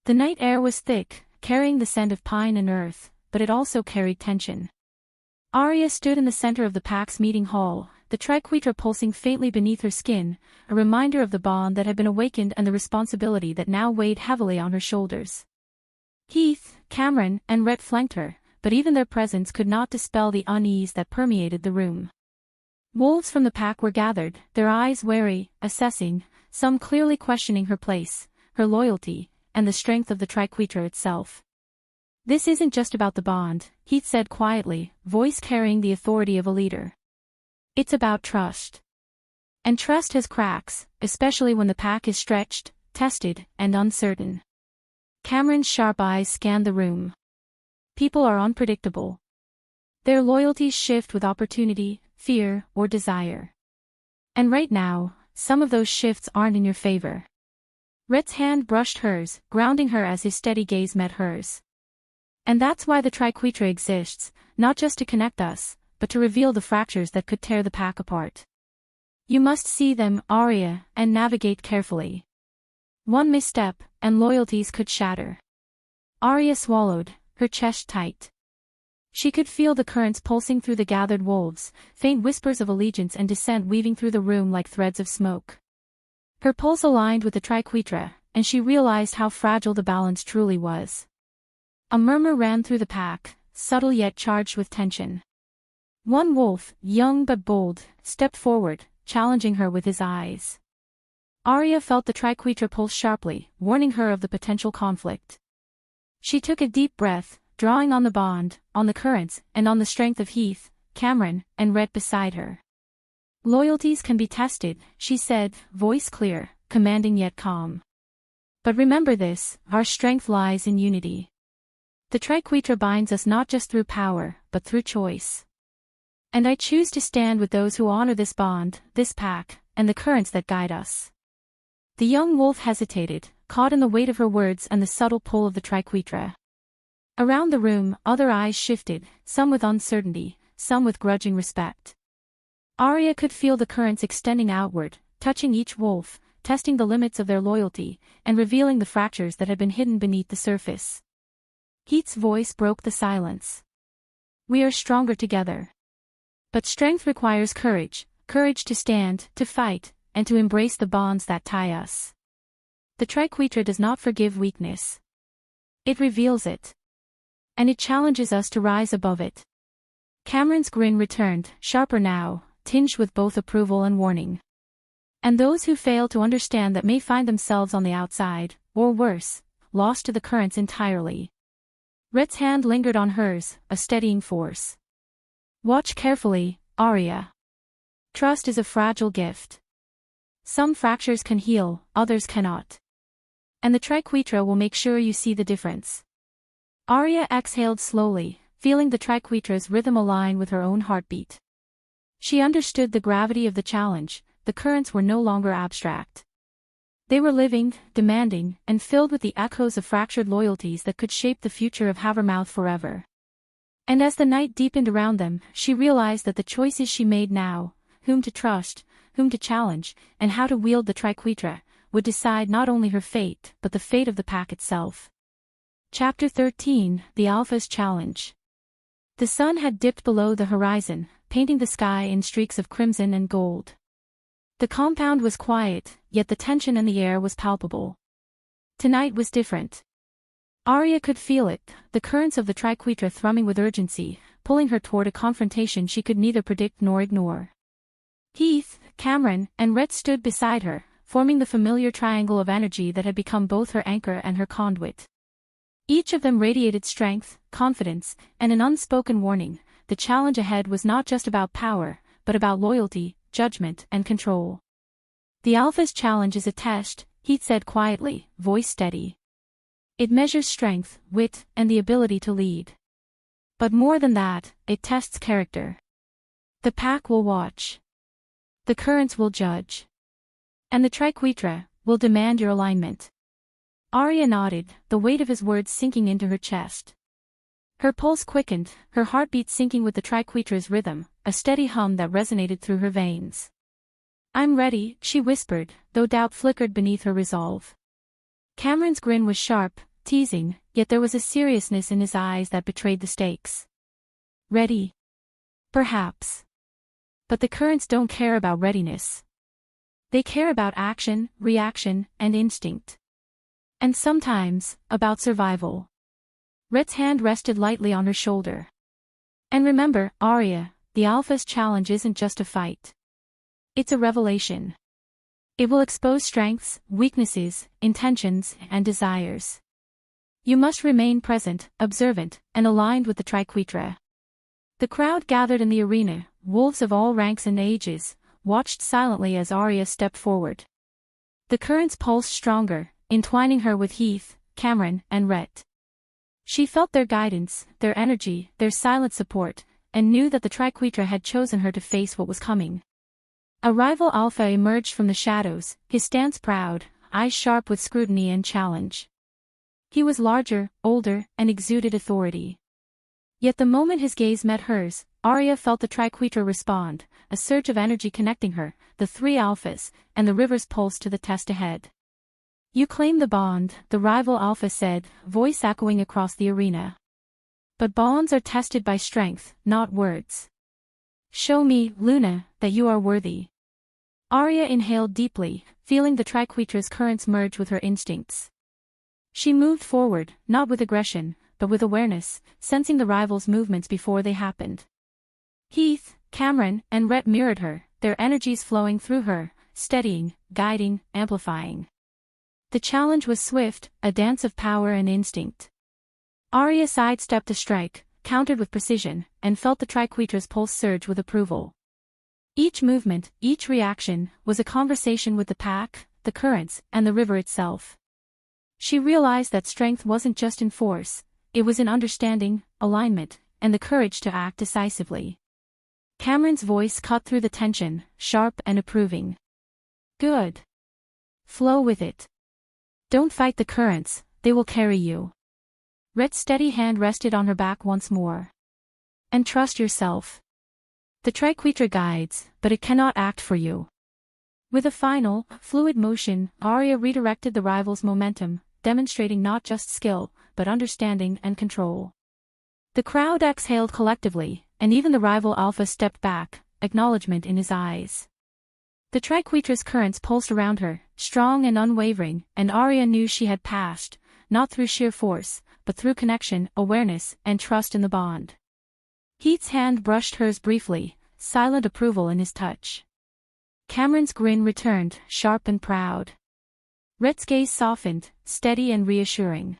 The night air was thick, carrying the scent of pine and earth, but it also carried tension. Aria stood in the center of the pack's meeting hall, the Triquetra pulsing faintly beneath her skin, a reminder of the bond that had been awakened and the responsibility that now weighed heavily on her shoulders. Heath, Cameron, and Rhett flanked her, but even their presence could not dispel the unease that permeated the room. Wolves from the pack were gathered, their eyes wary, assessing, some clearly questioning her place, her loyalty, and the strength of the Triquetra itself. "This isn't just about the bond," Heath said quietly, voice carrying the authority of a leader. "It's about trust. And trust has cracks, especially when the pack is stretched, tested, and uncertain." Cameron's sharp eyes scanned the room. "People are unpredictable. Their loyalties shift with opportunity, fear, or desire. And right now, some of those shifts aren't in your favor." Rhett's hand brushed hers, grounding her as his steady gaze met hers. "And that's why the Triquetra exists, not just to connect us, but to reveal the fractures that could tear the pack apart. You must see them, Aria, and navigate carefully. One misstep, and loyalties could shatter." Aria swallowed, her chest tight. She could feel the currents pulsing through the gathered wolves, faint whispers of allegiance and dissent weaving through the room like threads of smoke. Her pulse aligned with the Triquetra, and she realized how fragile the balance truly was. A murmur ran through the pack, subtle yet charged with tension. One wolf, young but bold, stepped forward, challenging her with his eyes. Aria felt the Triquetra pulse sharply, warning her of the potential conflict. She took a deep breath, drawing on the bond, on the currents, and on the strength of Heath, Cameron, and Rhett beside her. "Loyalties can be tested," she said, voice clear, commanding yet calm. "But remember this, our strength lies in unity. The Triquetra binds us not just through power, but through choice. And I choose to stand with those who honor this bond, this pack, and the currents that guide us." The young wolf hesitated, caught in the weight of her words and the subtle pull of the Triquetra. Around the room, other eyes shifted, some with uncertainty, some with grudging respect. Aria could feel the currents extending outward, touching each wolf, testing the limits of their loyalty, and revealing the fractures that had been hidden beneath the surface. Heath's voice broke the silence. We are stronger together. But strength requires courage, courage to stand, to fight, and to embrace the bonds that tie us. The Triquetra does not forgive weakness. It reveals it. And it challenges us to rise above it. Cameron's grin returned, sharper now, tinged with both approval and warning. And those who fail to understand that may find themselves on the outside, or worse, lost to the currents entirely. Rhett's hand lingered on hers, a steadying force. Watch carefully, Aria. Trust is a fragile gift. Some fractures can heal, others cannot. And the Triquetra will make sure you see the difference. Aria exhaled slowly, feeling the Triquetra's rhythm align with her own heartbeat. She understood the gravity of the challenge. The currents were no longer abstract. They were living, demanding, and filled with the echoes of fractured loyalties that could shape the future of Havermouth forever. And as the night deepened around them, she realized that the choices she made now, whom to trust, whom to challenge, and how to wield the Triquetra, would decide not only her fate, but the fate of the pack itself. Chapter 13, The Alpha's Challenge. The sun had dipped below the horizon, painting the sky in streaks of crimson and gold. The compound was quiet, yet the tension in the air was palpable. Tonight was different. Aria could feel it, the currents of the Triquetra thrumming with urgency, pulling her toward a confrontation she could neither predict nor ignore. Heath, Cameron, and Rhett stood beside her, forming the familiar triangle of energy that had become both her anchor and her conduit. Each of them radiated strength, confidence, and an unspoken warning. The challenge ahead was not just about power, but about loyalty, judgment, and control. The Alpha's challenge is a test, Heath said quietly, voice steady. It measures strength, wit, and the ability to lead. But more than that, it tests character. The pack will watch. The currents will judge. And the Triquetra will demand your alignment. Aria nodded, the weight of his words sinking into her chest. Her pulse quickened, her heartbeat syncing with the Triquetra's rhythm, a steady hum that resonated through her veins. I'm ready, she whispered, though doubt flickered beneath her resolve. Cameron's grin was sharp, teasing, yet there was a seriousness in his eyes that betrayed the stakes. Ready? Perhaps. But the currents don't care about readiness. They care about action, reaction, and instinct. And sometimes, about survival. Rhett's hand rested lightly on her shoulder. And remember, Aria, the Alpha's challenge isn't just a fight. It's a revelation. It will expose strengths, weaknesses, intentions, and desires. You must remain present, observant, and aligned with the Triquetra. The crowd gathered in the arena, wolves of all ranks and ages, watched silently as Aria stepped forward. The currents pulsed stronger, entwining her with Heath, Cameron, and Rhett. She felt their guidance, their energy, their silent support, and knew that the Triquetra had chosen her to face what was coming. A rival Alpha emerged from the shadows, his stance proud, eyes sharp with scrutiny and challenge. He was larger, older, and exuded authority. Yet the moment his gaze met hers, Aria felt the Triquetra respond, a surge of energy connecting her, the three Alphas, and the river's pulse to the test ahead. You claim the bond, the rival Alpha said, voice echoing across the arena. But bonds are tested by strength, not words. Show me, Luna, that you are worthy. Aria inhaled deeply, feeling the Triquetra's currents merge with her instincts. She moved forward, not with aggression, but with awareness, sensing the rival's movements before they happened. Heath, Cameron, and Rhett mirrored her, their energies flowing through her, steadying, guiding, amplifying. The challenge was swift, a dance of power and instinct. Aria sidestepped a strike, countered with precision, and felt the Triquetra's pulse surge with approval. Each movement, each reaction, was a conversation with the pack, the currents, and the river itself. She realized that strength wasn't just in force, it was in understanding, alignment, and the courage to act decisively. Cameron's voice cut through the tension, sharp and approving. Good. Flow with it. Don't fight the currents, they will carry you. Rhett's steady hand rested on her back once more. And trust yourself. The Triquetra guides, but it cannot act for you. With a final, fluid motion, Aria redirected the rival's momentum, demonstrating not just skill, but understanding and control. The crowd exhaled collectively, and even the rival Alpha stepped back, acknowledgement in his eyes. The Triquetra's currents pulsed around her, strong and unwavering, and Aria knew she had passed, not through sheer force, but through connection, awareness, and trust in the bond. Heath's hand brushed hers briefly, silent approval in his touch. Cameron's grin returned, sharp and proud. Rhett's gaze softened, steady and reassuring.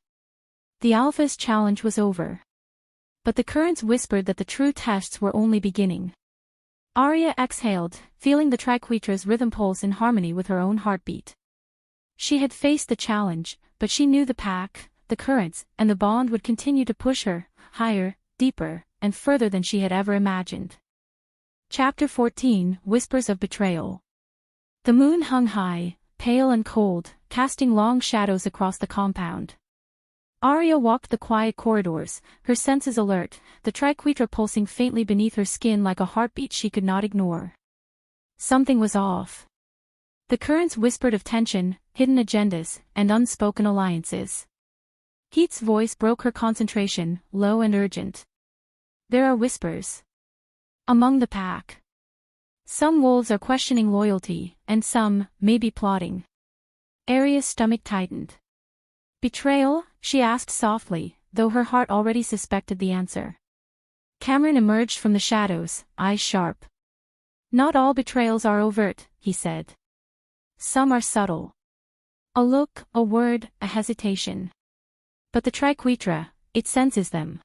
The Alpha's challenge was over. But the currents whispered that the true tests were only beginning. Aria exhaled, feeling the Triquetra's rhythm pulse in harmony with her own heartbeat. She had faced the challenge, but she knew the pack, the currents, and the bond would continue to push her, higher, deeper, and further than she had ever imagined. Chapter 14, Whispers of Betrayal. The moon hung high, pale and cold, casting long shadows across the compound. Aria walked the quiet corridors, her senses alert, the Triquetra pulsing faintly beneath her skin like a heartbeat she could not ignore. Something was off. The currents whispered of tension, hidden agendas, and unspoken alliances. Heath's voice broke her concentration, low and urgent. There are whispers. Among the pack. Some wolves are questioning loyalty, and some, maybe plotting. Aria's stomach tightened. Betrayal? She asked softly, though her heart already suspected the answer. Cameron emerged from the shadows, eyes sharp. Not all betrayals are overt, he said. Some are subtle. A look, a word, a hesitation. But the Triquetra, it senses them.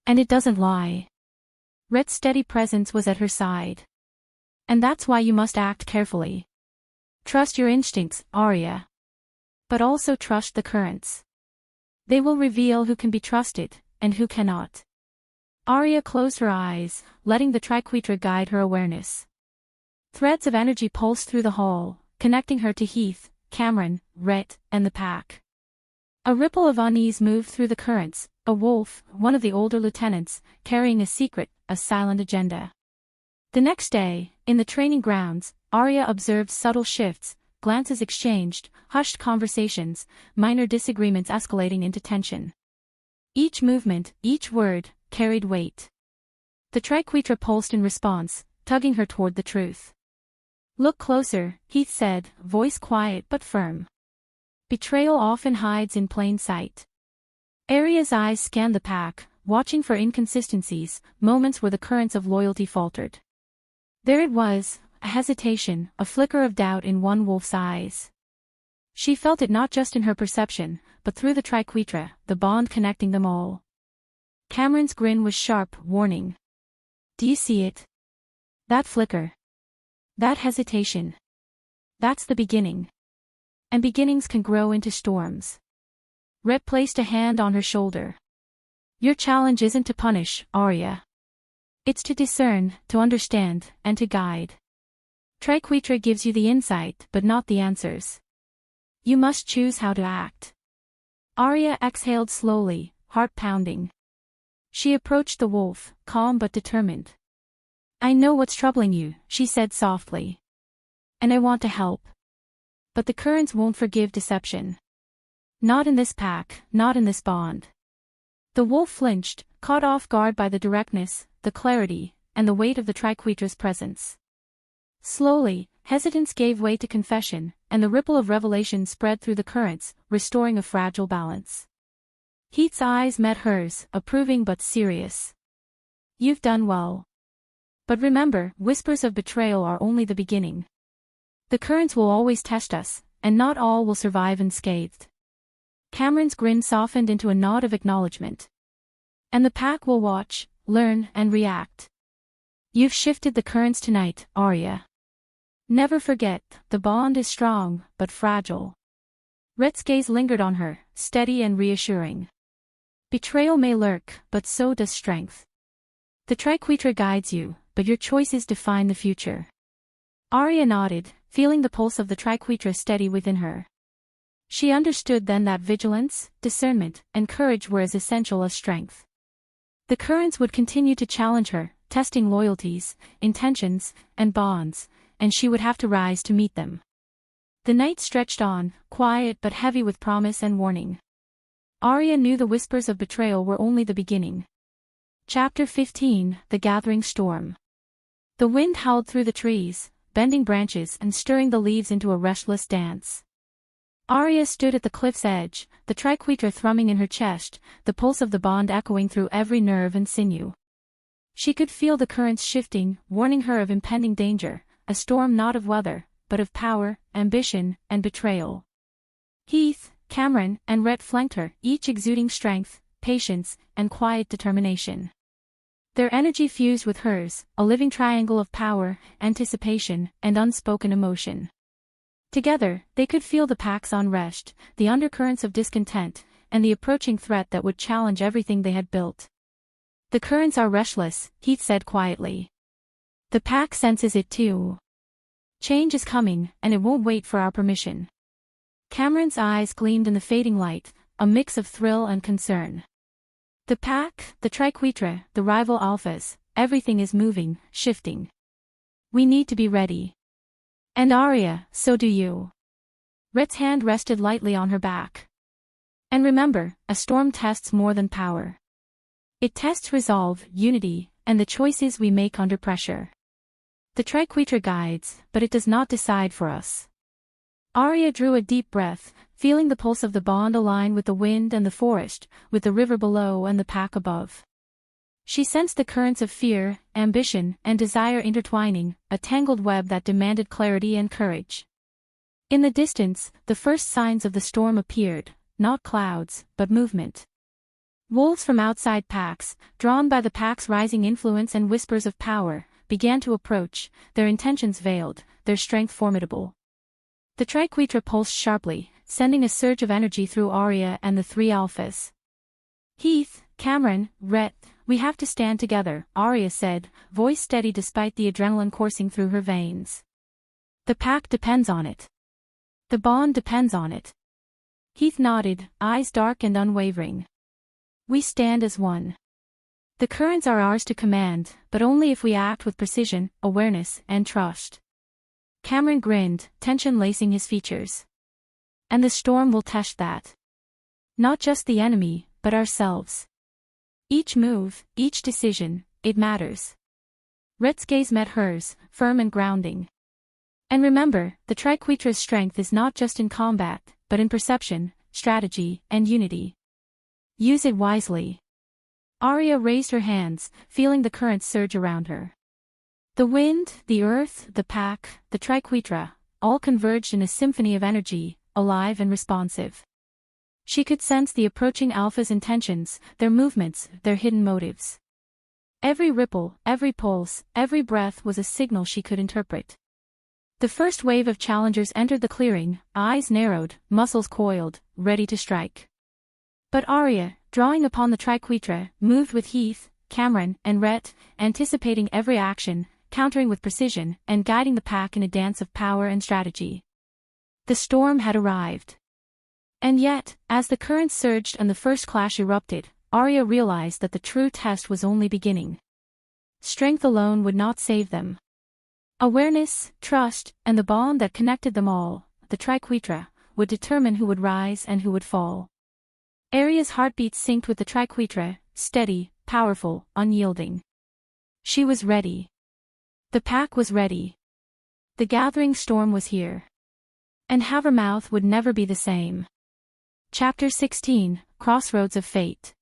And it doesn't lie. Rhett's steady presence was at her side. And that's why you must act carefully. Trust your instincts, Aria. But also trust the currents. They will reveal who can be trusted, and who cannot. Aria closed her eyes, letting the Triquetra guide her awareness. Threads of energy pulsed through the hall, connecting her to Heath, Cameron, Rhett, and the pack. A ripple of unease moved through the currents, a wolf, one of the older lieutenants, carrying a secret, a silent agenda. The next day, in the training grounds, Aria observed subtle shifts, glances exchanged, hushed conversations, minor disagreements escalating into tension. Each movement, each word, carried weight. The Triquetra pulsed in response, tugging her toward the truth. Look closer, Heath said, voice quiet but firm. Betrayal often hides in plain sight. Aria's eyes scanned the pack, watching for inconsistencies, moments where the currents of loyalty faltered. There it was, a hesitation, a flicker of doubt in one wolf's eyes. She felt it not just in her perception, but through the Triquetra, the bond connecting them all. Cameron's grin was sharp, warning. Do you see it? That flicker. That hesitation. That's the beginning. And beginnings can grow into storms. Rhett placed a hand on her shoulder. Your challenge isn't to punish, Aria. It's to discern, to understand, and to guide. Triquetra gives you the insight, but not the answers. You must choose how to act. Aria exhaled slowly, heart pounding. She approached the wolf, calm but determined. I know what's troubling you, she said softly. And I want to help. But the currents won't forgive deception. Not in this pack, not in this bond. The wolf flinched, caught off guard by the directness, the clarity, and the weight of the Triquetra's presence. Slowly, hesitance gave way to confession, and the ripple of revelation spread through the currents, restoring a fragile balance. Heath's eyes met hers, approving but serious. You've done well. But remember, whispers of betrayal are only the beginning. The currents will always test us, and not all will survive unscathed. Cameron's grin softened into a nod of acknowledgement. And the pack will watch, learn, and react. You've shifted the currents tonight, Aria. Never forget, the bond is strong, but fragile. Rhett's gaze lingered on her, steady and reassuring. Betrayal may lurk, but so does strength. The Triquetra guides you, but your choices define the future. Aria nodded, feeling the pulse of the Triquetra steady within her. She understood then that vigilance, discernment, and courage were as essential as strength. The currents would continue to challenge her, testing loyalties, intentions, and bonds, and she would have to rise to meet them. The night stretched on, quiet but heavy with promise and warning. Aria knew the whispers of betrayal were only the beginning. Chapter 15: The Gathering Storm. The wind howled through the trees, bending branches and stirring the leaves into a restless dance. Aria stood at the cliff's edge, the Triquetra thrumming in her chest, the pulse of the bond echoing through every nerve and sinew. She could feel the currents shifting, warning her of impending danger, a storm not of weather, but of power, ambition, and betrayal. Heath, Cameron, and Rhett flanked her, each exuding strength, patience, and quiet determination. Their energy fused with hers, a living triangle of power, anticipation, and unspoken emotion. Together, they could feel the pack's unrest, the undercurrents of discontent, and the approaching threat that would challenge everything they had built. "The currents are restless," Heath said quietly. "The pack senses it too. Change is coming, and it won't wait for our permission." Cameron's eyes gleamed in the fading light, a mix of thrill and concern. "The pack, the Triquetra, the rival alphas, everything is moving, shifting. We need to be ready. And Aria, so do you." Rhett's hand rested lightly on her back. "And remember, a storm tests more than power. It tests resolve, unity, and the choices we make under pressure. The Triquetra guides, but it does not decide for us." Aria drew a deep breath, feeling the pulse of the bond align with the wind and the forest, with the river below and the pack above. She sensed the currents of fear, ambition, and desire intertwining, a tangled web that demanded clarity and courage. In the distance, the first signs of the storm appeared, not clouds, but movement. Wolves from outside packs, drawn by the pack's rising influence and whispers of power, began to approach, their intentions veiled, their strength formidable. The Triquetra pulsed sharply, sending a surge of energy through Aria and the three alphas. "Heath, Cameron, Rhett, we have to stand together," Aria said, voice steady despite the adrenaline coursing through her veins. "The pack depends on it. The bond depends on it." Heath nodded, eyes dark and unwavering. "We stand as one. The currents are ours to command, but only if we act with precision, awareness, and trust." Cameron grinned, tension lacing his features. "And the storm will test that. Not just the enemy, but ourselves. Each move, each decision, it matters." Rhett's gaze met hers, firm and grounding. "And remember, the Triquetra's strength is not just in combat, but in perception, strategy, and unity. Use it wisely." Aria raised her hands, feeling the currents surge around her. The wind, the earth, the pack, the Triquetra, all converged in a symphony of energy, alive and responsive. She could sense the approaching alpha's intentions, their movements, their hidden motives. Every ripple, every pulse, every breath was a signal she could interpret. The first wave of challengers entered the clearing, eyes narrowed, muscles coiled, ready to strike. But Aria, drawing upon the Triquetra, moved with Heath, Cameron, and Rhett, anticipating every action, countering with precision, and guiding the pack in a dance of power and strategy. The storm had arrived. And yet, as the currents surged and the first clash erupted, Aria realized that the true test was only beginning. Strength alone would not save them. Awareness, trust, and the bond that connected them all, the Triquetra, would determine who would rise and who would fall. Aria's heartbeat synced with the Triquetra, steady, powerful, unyielding. She was ready. The pack was ready. The gathering storm was here. And Havermouth would never be the same. Chapter 16: Crossroads of Fate.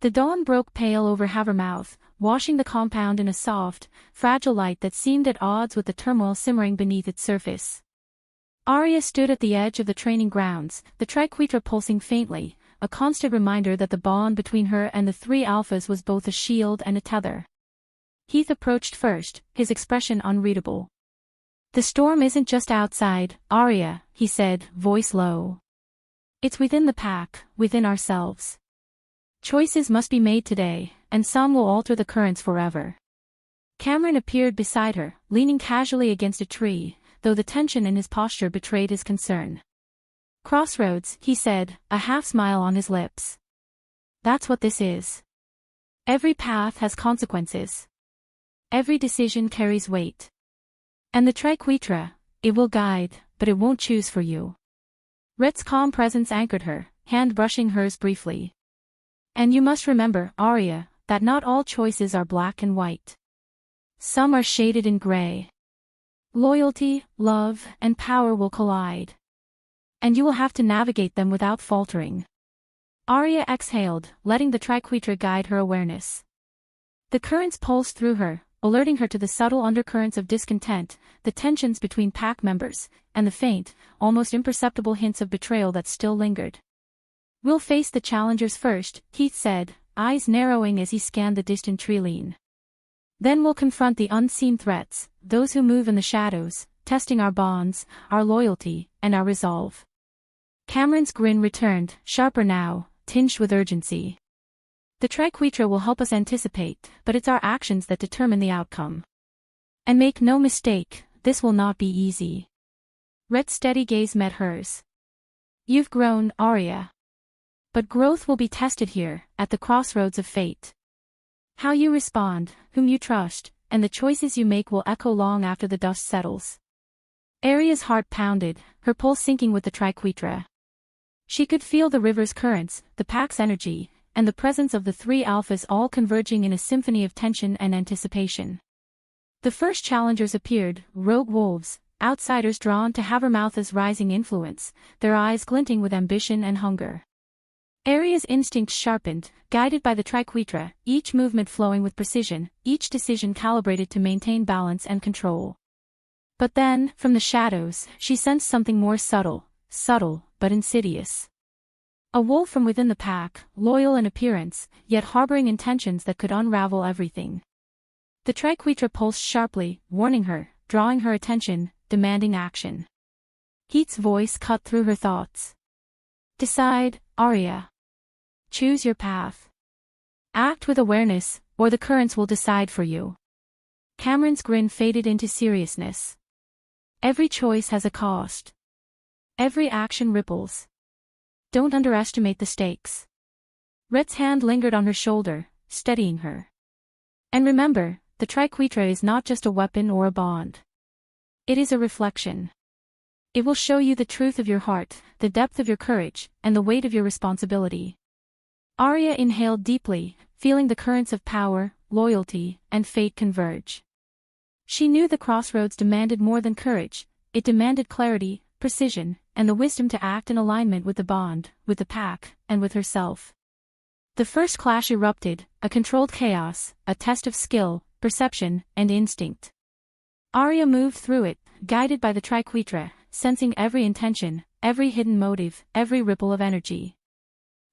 The dawn broke pale over Havermouth, washing the compound in a soft, fragile light that seemed at odds with the turmoil simmering beneath its surface. Aria stood at the edge of the training grounds, the Triquetra pulsing faintly, a constant reminder that the bond between her and the three alphas was both a shield and a tether. Heath approached first, his expression unreadable. "The storm isn't just outside, Aria," he said, voice low. "It's within the pack, within ourselves. Choices must be made today, and some will alter the currents forever." Cameron appeared beside her, leaning casually against a tree, though the tension in his posture betrayed his concern. "Crossroads," he said, a half-smile on his lips. "That's what this is. Every path has consequences. Every decision carries weight. And the Triquetra, it will guide, but it won't choose for you. Rhett's calm presence anchored her, hand brushing hers briefly. And you must remember, Aria, that not all choices are black and white. Some are shaded in gray. Loyalty, love, and power will collide. And you will have to navigate them without faltering. Aria exhaled, letting the Triquetra guide her awareness. The currents pulsed through her, alerting her to the subtle undercurrents of discontent, the tensions between pack members, and the faint, almost imperceptible hints of betrayal that still lingered. We'll face the challengers first, Heath said, eyes narrowing as he scanned the distant tree line. Then we'll confront the unseen threats, those who move in the shadows, testing our bonds, our loyalty, and our resolve. Cameron's grin returned, sharper now, tinged with urgency. The Triquetra will help us anticipate, but it's our actions that determine the outcome. And make no mistake, this will not be easy. Rhett's steady gaze met hers. You've grown, Aria. But growth will be tested here, at the crossroads of fate. How you respond, whom you trust, and the choices you make will echo long after the dust settles. Aria's heart pounded, her pulse sinking with the Triquetra. She could feel the river's currents, the pack's energy, and the presence of the three alphas all converging in a symphony of tension and anticipation. The first challengers appeared, rogue wolves, outsiders drawn to Havermouth's rising influence, their eyes glinting with ambition and hunger. Aria's instincts sharpened, guided by the Triquetra, each movement flowing with precision, each decision calibrated to maintain balance and control. But then, from the shadows, she sensed something more subtle, but insidious. A wolf from within the pack, loyal in appearance, yet harboring intentions that could unravel everything. The Triquetra pulsed sharply, warning her, drawing her attention, demanding action. Heath's voice cut through her thoughts. Decide, Aria. Choose your path. Act with awareness, or the currents will decide for you. Cameron's grin faded into seriousness. Every choice has a cost. Every action ripples. Don't underestimate the stakes. Rhett's hand lingered on her shoulder, steadying her. And remember, the Triquetra is not just a weapon or a bond. It is a reflection. It will show you the truth of your heart, the depth of your courage, and the weight of your responsibility. Aria inhaled deeply, feeling the currents of power, loyalty, and fate converge. She knew the crossroads demanded more than courage, it demanded clarity, precision, and the wisdom to act in alignment with the bond, with the pack, and with herself. The first clash erupted, a controlled chaos, a test of skill, perception, and instinct. Aria moved through it, guided by the Triquetra, sensing every intention, every hidden motive, every ripple of energy.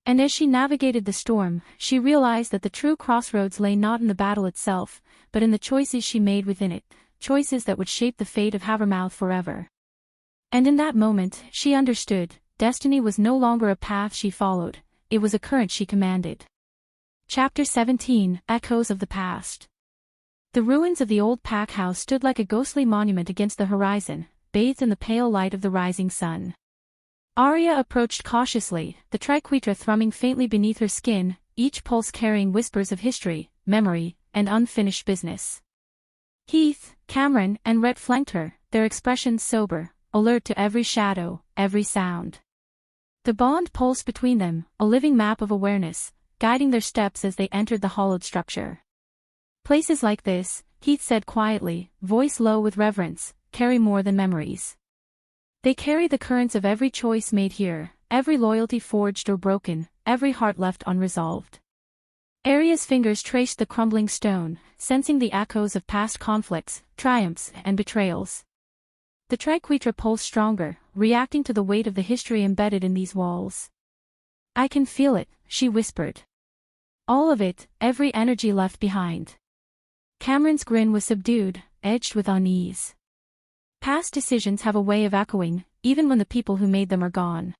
And as she navigated the storm, she realized that the true crossroads lay not in the battle itself, but in the choices she made within it, choices that would shape the fate of Havermouth forever. And in that moment, she understood, destiny was no longer a path she followed, it was a current she commanded. Chapter 17, Echoes of the Past. The ruins of the old pack house stood like a ghostly monument against the horizon, bathed in the pale light of the rising sun. Aria approached cautiously, the Triquetra thrumming faintly beneath her skin, each pulse carrying whispers of history, memory, and unfinished business. Heath, Cameron, and Rhett flanked her, their expressions sober, alert to every shadow, every sound. The bond pulsed between them, a living map of awareness, guiding their steps as they entered the hollowed structure. Places like this, Heath said quietly, voice low with reverence, carry more than memories. They carry the currents of every choice made here, every loyalty forged or broken, every heart left unresolved. Aria's fingers traced the crumbling stone, sensing the echoes of past conflicts, triumphs, and betrayals. The Triquetra pulsed stronger, reacting to the weight of the history embedded in these walls. I can feel it, she whispered. All of it, every energy left behind. Cameron's grin was subdued, edged with unease. Past decisions have a way of echoing, even when the people who made them are gone.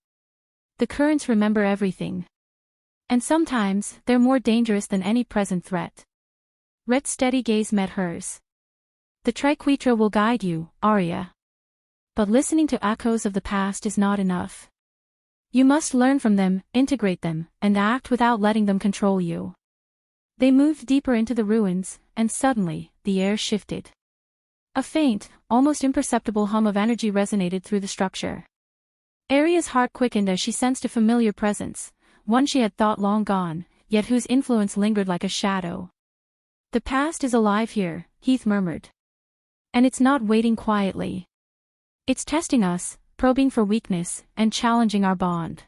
The currents remember everything. And sometimes, they're more dangerous than any present threat. Rhett's steady gaze met hers. The Triquetra will guide you, Aria. But listening to echoes of the past is not enough. You must learn from them, integrate them, and act without letting them control you. They moved deeper into the ruins, and suddenly, the air shifted. A faint, almost imperceptible hum of energy resonated through the structure. Aria's heart quickened as she sensed a familiar presence, one she had thought long gone, yet whose influence lingered like a shadow. "The past is alive here," Heath murmured. "And it's not waiting quietly. It's testing us, probing for weakness, and challenging our bond."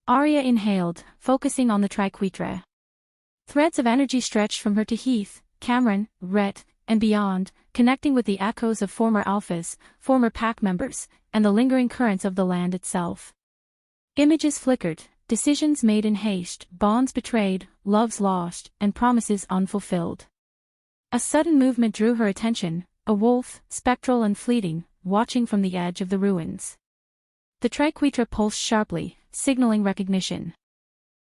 Aria inhaled, focusing on the Triquetra. Threads of energy stretched from her to Heath, Cameron, Rhett, and beyond, connecting with the echoes of former alphas, former pack members, and the lingering currents of the land itself. Images flickered, decisions made in haste, bonds betrayed, loves lost, and promises unfulfilled. A sudden movement drew her attention, a wolf, spectral and fleeting, watching from the edge of the ruins. The Triquetra pulsed sharply, signaling recognition.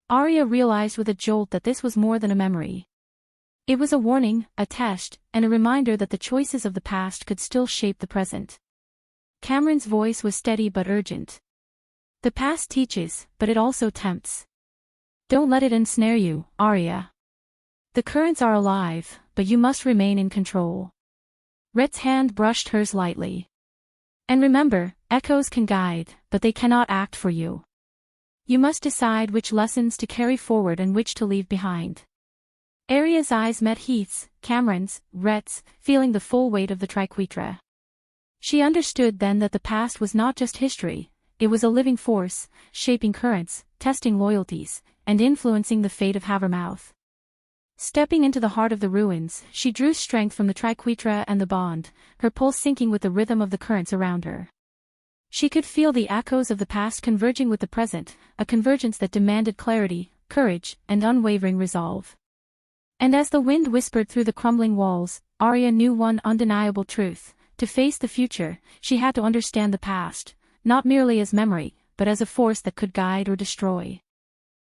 Aria realized with a jolt that this was more than a memory. It was a warning, a test, and a reminder that the choices of the past could still shape the present. Cameron's voice was steady but urgent. "The past teaches, but it also tempts. Don't let it ensnare you, Aria. The currents are alive, but you must remain in control." Rhett's hand brushed hers lightly. "And remember, echoes can guide, but they cannot act for you. You must decide which lessons to carry forward and which to leave behind." Aria's eyes met Heath's, Cameron's, Rhett's, feeling the full weight of the Triquetra. She understood then that the past was not just history, it was a living force, shaping currents, testing loyalties, and influencing the fate of Havermouth. Stepping into the heart of the ruins, she drew strength from the Triquetra and the bond, her pulse syncing with the rhythm of the currents around her. She could feel the echoes of the past converging with the present, a convergence that demanded clarity, courage, and unwavering resolve. And as the wind whispered through the crumbling walls, Aria knew one undeniable truth: to face the future, she had to understand the past, not merely as memory, but as a force that could guide or destroy.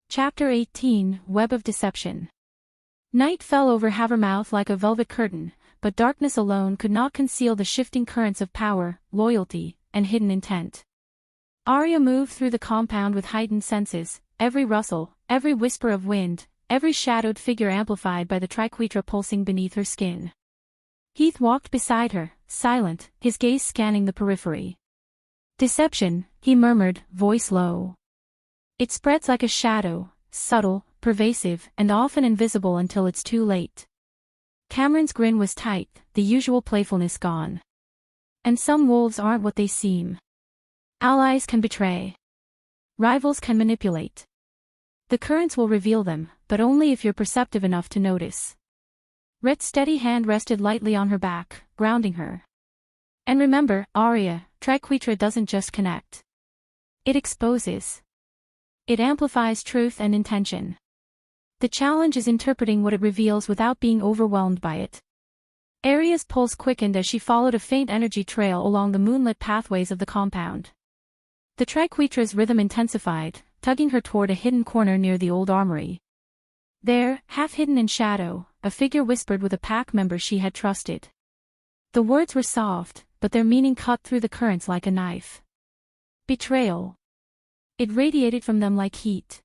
Chapter 18: Web of Deception. Night fell over Havermouth like a velvet curtain, but darkness alone could not conceal the shifting currents of power, loyalty, and hidden intent. Aria moved through the compound with heightened senses, every rustle, every whisper of wind, every shadowed figure amplified by the Triquetra pulsing beneath her skin. Heath walked beside her, silent, his gaze scanning the periphery. "Deception," he murmured, voice low. "It spreads like a shadow, subtle, pervasive, and often invisible until it's too late." Cameron's grin was tight, the usual playfulness gone. "And some wolves aren't what they seem. Allies can betray. Rivals can manipulate. The currents will reveal them, but only if you're perceptive enough to notice." Rhett's steady hand rested lightly on her back, grounding her. "And remember, Aria, Triquetra doesn't just connect. It exposes. It amplifies truth and intention. The challenge is interpreting what it reveals without being overwhelmed by it." Aria's pulse quickened as she followed a faint energy trail along the moonlit pathways of the compound. The Triquetra's rhythm intensified, tugging her toward a hidden corner near the old armory. There, half hidden in shadow, a figure whispered with a pack member she had trusted. The words were soft, but their meaning cut through the currents like a knife. Betrayal. It radiated from them like heat.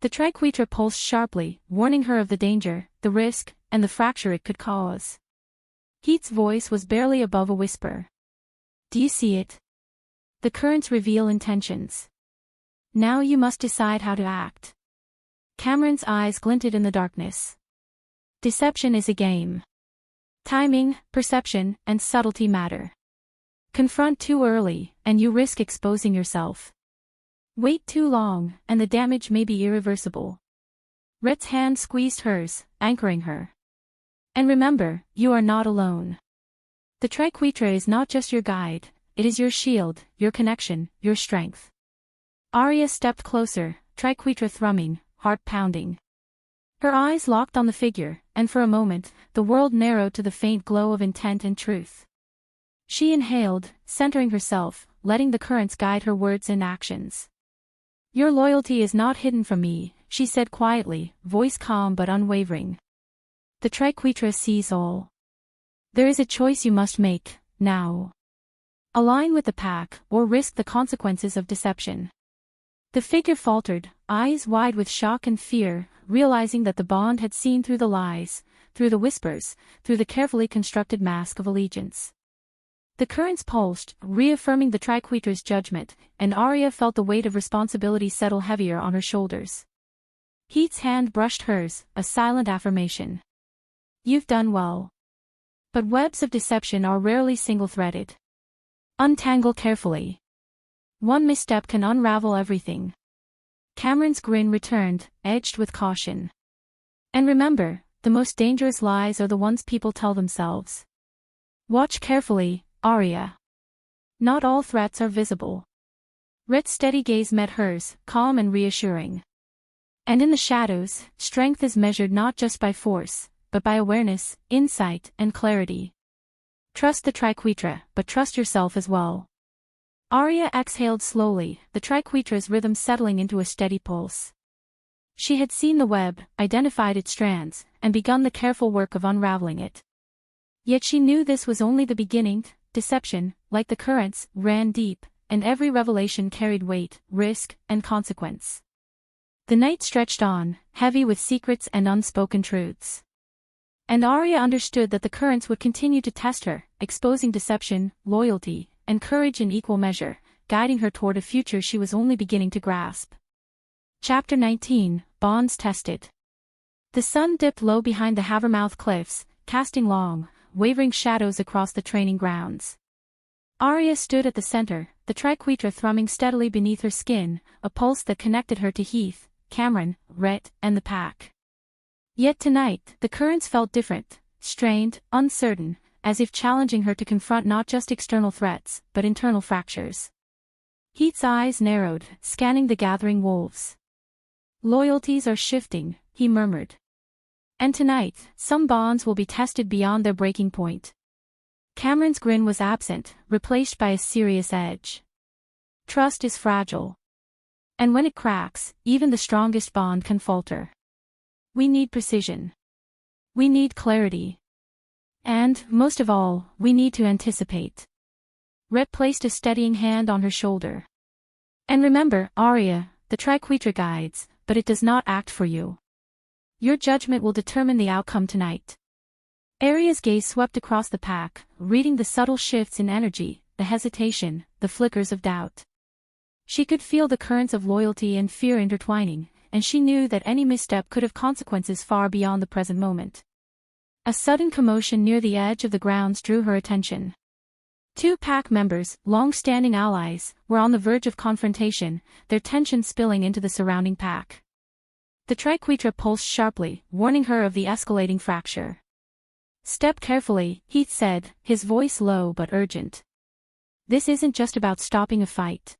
The Triquetra pulsed sharply, warning her of the danger, the risk, and the fracture it could cause. Heath's voice was barely above a whisper. "Do you see it? The currents reveal intentions. Now you must decide how to act." Cameron's eyes glinted in the darkness. "Deception is a game. Timing, perception, and subtlety matter. Confront too early, and you risk exposing yourself. Wait too long, and the damage may be irreversible." Rhett's hand squeezed hers, anchoring her. "And remember, you are not alone. The Triquetra is not just your guide, it is your shield, your connection, your strength." Aria stepped closer, Triquetra thrumming, heart pounding. Her eyes locked on the figure, and for a moment, the world narrowed to the faint glow of intent and truth. She inhaled, centering herself, letting the currents guide her words and actions. "Your loyalty is not hidden from me," she said quietly, voice calm but unwavering. "The Triquetra sees all. There is a choice you must make, now. Align with the pack, or risk the consequences of deception." The figure faltered, eyes wide with shock and fear, realizing that the bond had seen through the lies, through the whispers, through the carefully constructed mask of allegiance. The currents pulsed, reaffirming the Triquetra's judgment, and Aria felt the weight of responsibility settle heavier on her shoulders. Heath's hand brushed hers, a silent affirmation. You've done well. But webs of deception are rarely single-threaded. Untangle carefully. One misstep can unravel everything. Cameron's grin returned, edged with caution. And remember, the most dangerous lies are the ones people tell themselves. Watch carefully, Aria. Not all threats are visible. Rhett's steady gaze met hers, calm and reassuring. And in the shadows, strength is measured not just by force, but by awareness, insight, and clarity. Trust the Triquetra, but trust yourself as well. Aria exhaled slowly, the Triquetra's rhythm settling into a steady pulse. She had seen the web, identified its strands, and begun the careful work of unraveling it. Yet she knew this was only the beginning. Deception, like the currents, ran deep, and every revelation carried weight, risk, and consequence. The night stretched on, heavy with secrets and unspoken truths. And Aria understood that the currents would continue to test her, exposing deception, loyalty, and courage in equal measure, guiding her toward a future she was only beginning to grasp. Chapter 19, Bonds Tested. The sun dipped low behind the Havermouth cliffs, casting long, wavering shadows across the training grounds. Aria stood at the center, the Triquetra thrumming steadily beneath her skin, a pulse that connected her to Heath, Cameron, Rhett, and the pack. Yet tonight, the currents felt different, strained, uncertain, as if challenging her to confront not just external threats, but internal fractures. Heath's eyes narrowed, scanning the gathering wolves. Loyalties are shifting, he murmured. And tonight, some bonds will be tested beyond their breaking point. Cameron's grin was absent, replaced by a serious edge. Trust is fragile. And when it cracks, even the strongest bond can falter. We need precision. We need clarity. And, most of all, we need to anticipate. Rhett placed a steadying hand on her shoulder. And remember, Aria, the Triquetra guides, but it does not act for you. Your judgment will determine the outcome tonight. Aria's gaze swept across the pack, reading the subtle shifts in energy, the hesitation, the flickers of doubt. She could feel the currents of loyalty and fear intertwining, and she knew that any misstep could have consequences far beyond the present moment. A sudden commotion near the edge of the grounds drew her attention. Two pack members, long-standing allies, were on the verge of confrontation, their tension spilling into the surrounding pack. The Triquetra pulsed sharply, warning her of the escalating fracture. Step carefully, Heath said, his voice low but urgent. This isn't just about stopping a fight.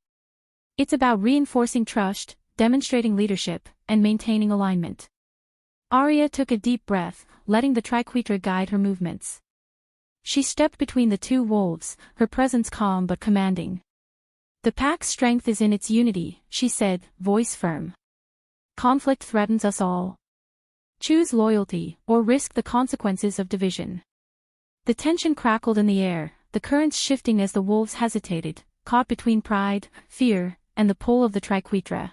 It's about reinforcing trust, demonstrating leadership, and maintaining alignment. Aria took a deep breath, letting the Triquetra guide her movements. She stepped between the two wolves, her presence calm but commanding. The pack's strength is in its unity, she said, voice firm. Conflict threatens us all. Choose loyalty, or risk the consequences of division. The tension crackled in the air, the currents shifting as the wolves hesitated, caught between pride, fear, and the pull of the Triquetra.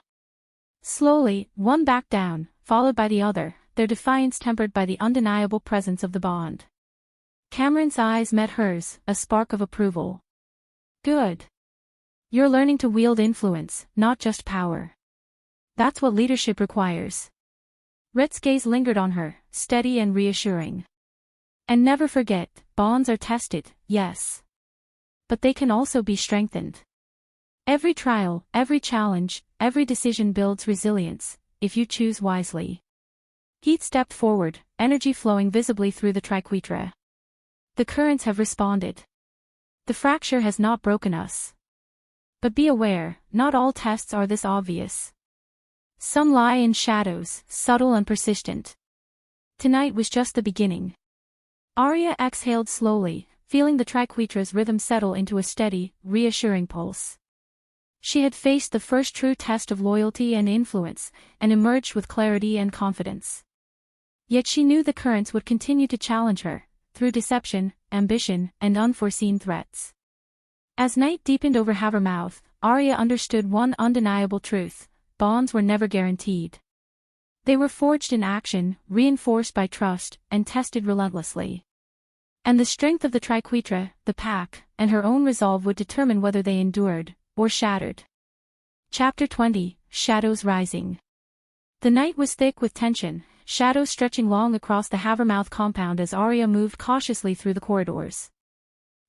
Slowly, one backed down, followed by the other, their defiance tempered by the undeniable presence of the bond. Cameron's eyes met hers, a spark of approval. Good. You're learning to wield influence, not just power. That's what leadership requires. Rhett's gaze lingered on her, steady and reassuring. And never forget, bonds are tested, yes. But they can also be strengthened. Every trial, every challenge, every decision builds resilience, if you choose wisely. Heath stepped forward, energy flowing visibly through the Triquetra. The currents have responded. The fracture has not broken us. But be aware, not all tests are this obvious. Some lie in shadows, subtle and persistent. Tonight was just the beginning. Aria exhaled slowly, feeling the Triquetra's rhythm settle into a steady, reassuring pulse. She had faced the first true test of loyalty and influence, and emerged with clarity and confidence. Yet she knew the currents would continue to challenge her, through deception, ambition, and unforeseen threats. As night deepened over Havermouth, Aria understood one undeniable truth: bonds were never guaranteed. They were forged in action, reinforced by trust, and tested relentlessly. And the strength of the Triquetra, the pack, and her own resolve would determine whether they endured, or shattered. Chapter 20, Shadows Rising. The night was thick with tension, shadows stretching long across the Havermouth compound as Aria moved cautiously through the corridors.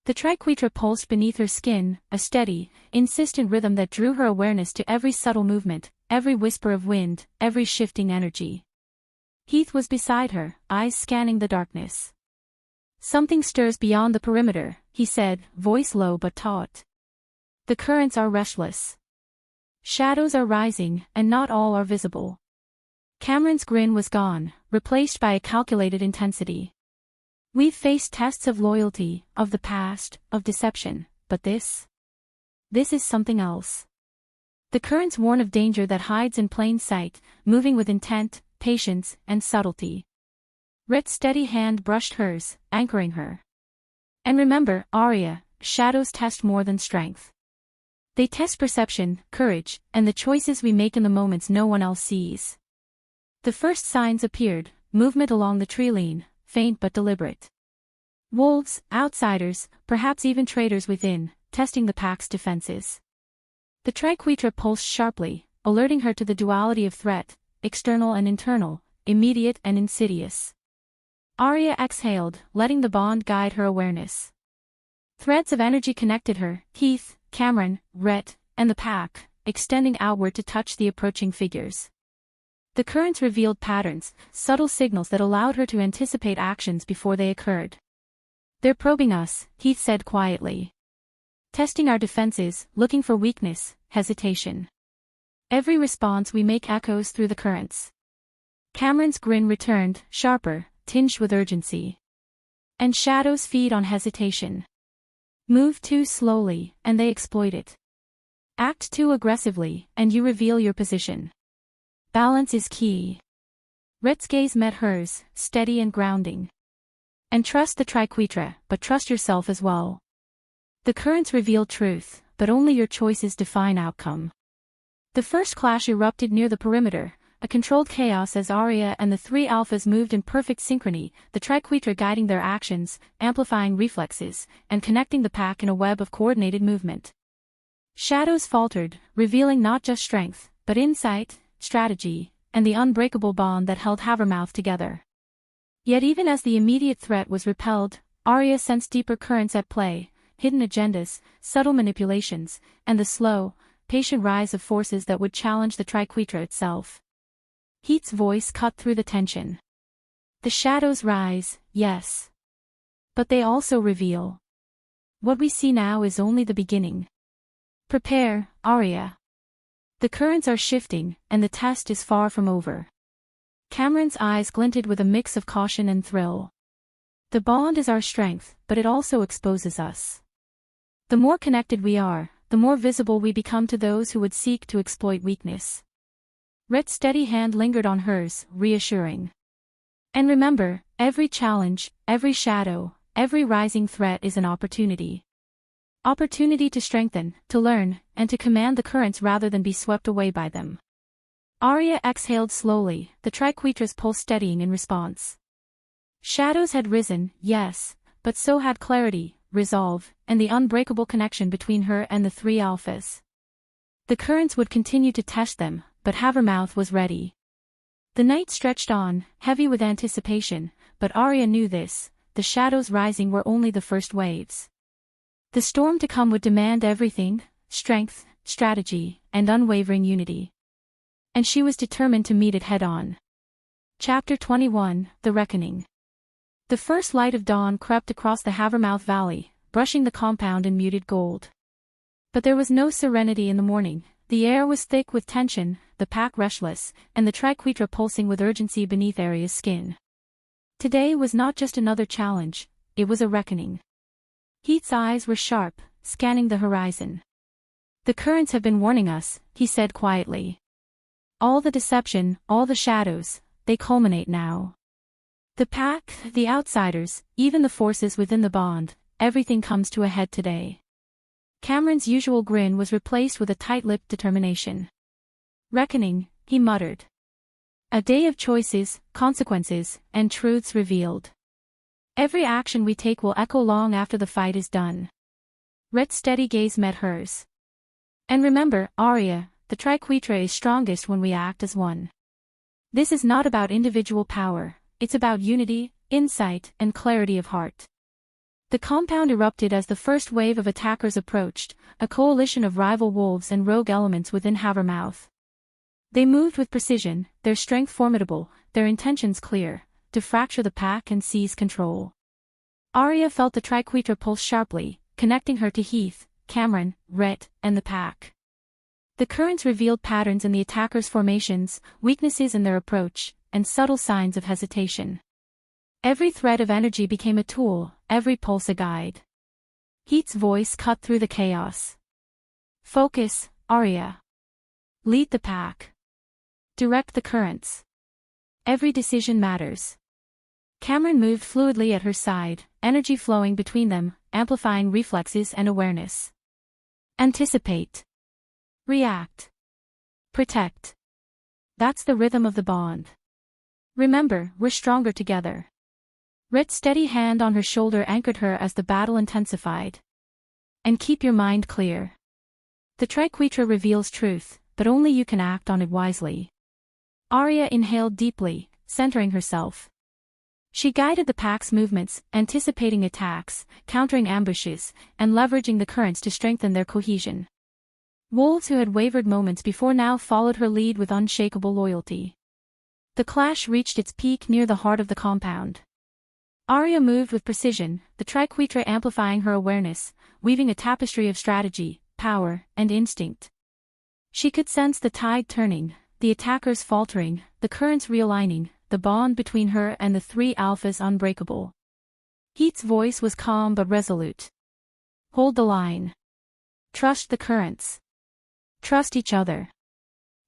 The Triquetra pulsed beneath her skin, a steady, insistent rhythm that drew her awareness to every subtle movement, every whisper of wind, every shifting energy. Heath was beside her, eyes scanning the darkness. "Something stirs beyond the perimeter," he said, voice low but taut. "The currents are restless. Shadows are rising, and not all are visible." Cameron's grin was gone, replaced by a calculated intensity. "We've faced tests of loyalty, of the past, of deception, but this is something else. The currents warn of danger that hides in plain sight, moving with intent, patience, and subtlety." Rhett's steady hand brushed hers, anchoring her. "And remember, Aria, shadows test more than strength. They test perception, courage, and the choices we make in the moments no one else sees." The first signs appeared, movement along the tree line, faint but deliberate. Wolves, outsiders, perhaps even traitors within, testing the pack's defenses. The Triquetra pulsed sharply, alerting her to the duality of threat, external and internal, immediate and insidious. Aria exhaled, letting the bond guide her awareness. Threads of energy connected her, Heath, Cameron, Rhett, and the pack, extending outward to touch the approaching figures. The currents revealed patterns, subtle signals that allowed her to anticipate actions before they occurred. "They're probing us," Heath said quietly. "Testing our defenses, looking for weakness, hesitation. Every response we make echoes through the currents." Cameron's grin returned, sharper, tinged with urgency. "And shadows feed on hesitation. Move too slowly, and they exploit it. Act too aggressively, and you reveal your position. Balance is key." Rhett's gaze met hers, steady and grounding. "And trust the Triquetra, but trust yourself as well. The currents reveal truth, but only your choices define outcome." The first clash erupted near the perimeter, a controlled chaos as Aria and the three alphas moved in perfect synchrony, the Triquetra guiding their actions, amplifying reflexes, and connecting the pack in a web of coordinated movement. Shadows faltered, revealing not just strength, but insight, strategy, and the unbreakable bond that held Havermouth together. Yet even as the immediate threat was repelled, Aria sensed deeper currents at play, hidden agendas, subtle manipulations, and the slow, patient rise of forces that would challenge the Triquetra itself. Heath's voice cut through the tension. "The shadows rise, yes. But they also reveal. What we see now is only the beginning. Prepare, Aria. The currents are shifting, and the test is far from over." Cameron's eyes glinted with a mix of caution and thrill. "The bond is our strength, but it also exposes us. The more connected we are, the more visible we become to those who would seek to exploit weakness." Rhett's steady hand lingered on hers, reassuring. "And remember, every challenge, every shadow, every rising threat is an opportunity. Opportunity to strengthen, to learn, and to command the currents rather than be swept away by them." Aria exhaled slowly, the Triquetra's pulse steadying in response. Shadows had risen, yes, but so had clarity, resolve, and the unbreakable connection between her and the three alphas. The currents would continue to test them, but Havermouth was ready. The night stretched on, heavy with anticipation, but Aria knew this, the shadows rising were only the first waves. The storm to come would demand everything, strength, strategy, and unwavering unity. And she was determined to meet it head-on. Chapter 21, The Reckoning. The first light of dawn crept across the Havermouth Valley, brushing the compound in muted gold. But there was no serenity in the morning. The air was thick with tension, the pack restless, and the Triquetra pulsing with urgency beneath Aria's skin. Today was not just another challenge, it was a reckoning. Heath's eyes were sharp, scanning the horizon. "The currents have been warning us," he said quietly. "All the deception, all the shadows, they culminate now. The pack, the outsiders, even the forces within the bond, everything comes to a head today." Cameron's usual grin was replaced with a tight-lipped determination. "Reckoning," he muttered. A day of choices, consequences, and truths revealed. Every action we take will echo long after the fight is done. Rhett's steady gaze met hers. And remember, Aria, the Triquetra is strongest when we act as one. This is not about individual power, it's about unity, insight, and clarity of heart. The compound erupted as the first wave of attackers approached, a coalition of rival wolves and rogue elements within Havermouth. They moved with precision, their strength formidable, their intentions clear, to fracture the pack and seize control. Aria felt the Triquetra pulse sharply, connecting her to Heath, Cameron, Rhett, and the pack. The currents revealed patterns in the attackers' formations, weaknesses in their approach, and subtle signs of hesitation. Every thread of energy became a tool, every pulse a guide. Heath's voice cut through the chaos. Focus, Aria. Lead the pack. Direct the currents. Every decision matters. Cameron moved fluidly at her side, energy flowing between them, amplifying reflexes and awareness. Anticipate. React. Protect. That's the rhythm of the bond. Remember, we're stronger together. Rhett's steady hand on her shoulder anchored her as the battle intensified. And keep your mind clear. The Triquetra reveals truth, but only you can act on it wisely. Aria inhaled deeply, centering herself. She guided the pack's movements, anticipating attacks, countering ambushes, and leveraging the currents to strengthen their cohesion. Wolves who had wavered moments before now followed her lead with unshakable loyalty. The clash reached its peak near the heart of the compound. Aria moved with precision, the Triquetra amplifying her awareness, weaving a tapestry of strategy, power, and instinct. She could sense the tide turning, the attackers faltering, the currents realigning, the bond between her and the three alphas unbreakable. Heath's voice was calm but resolute. Hold the line. Trust the currents. Trust each other.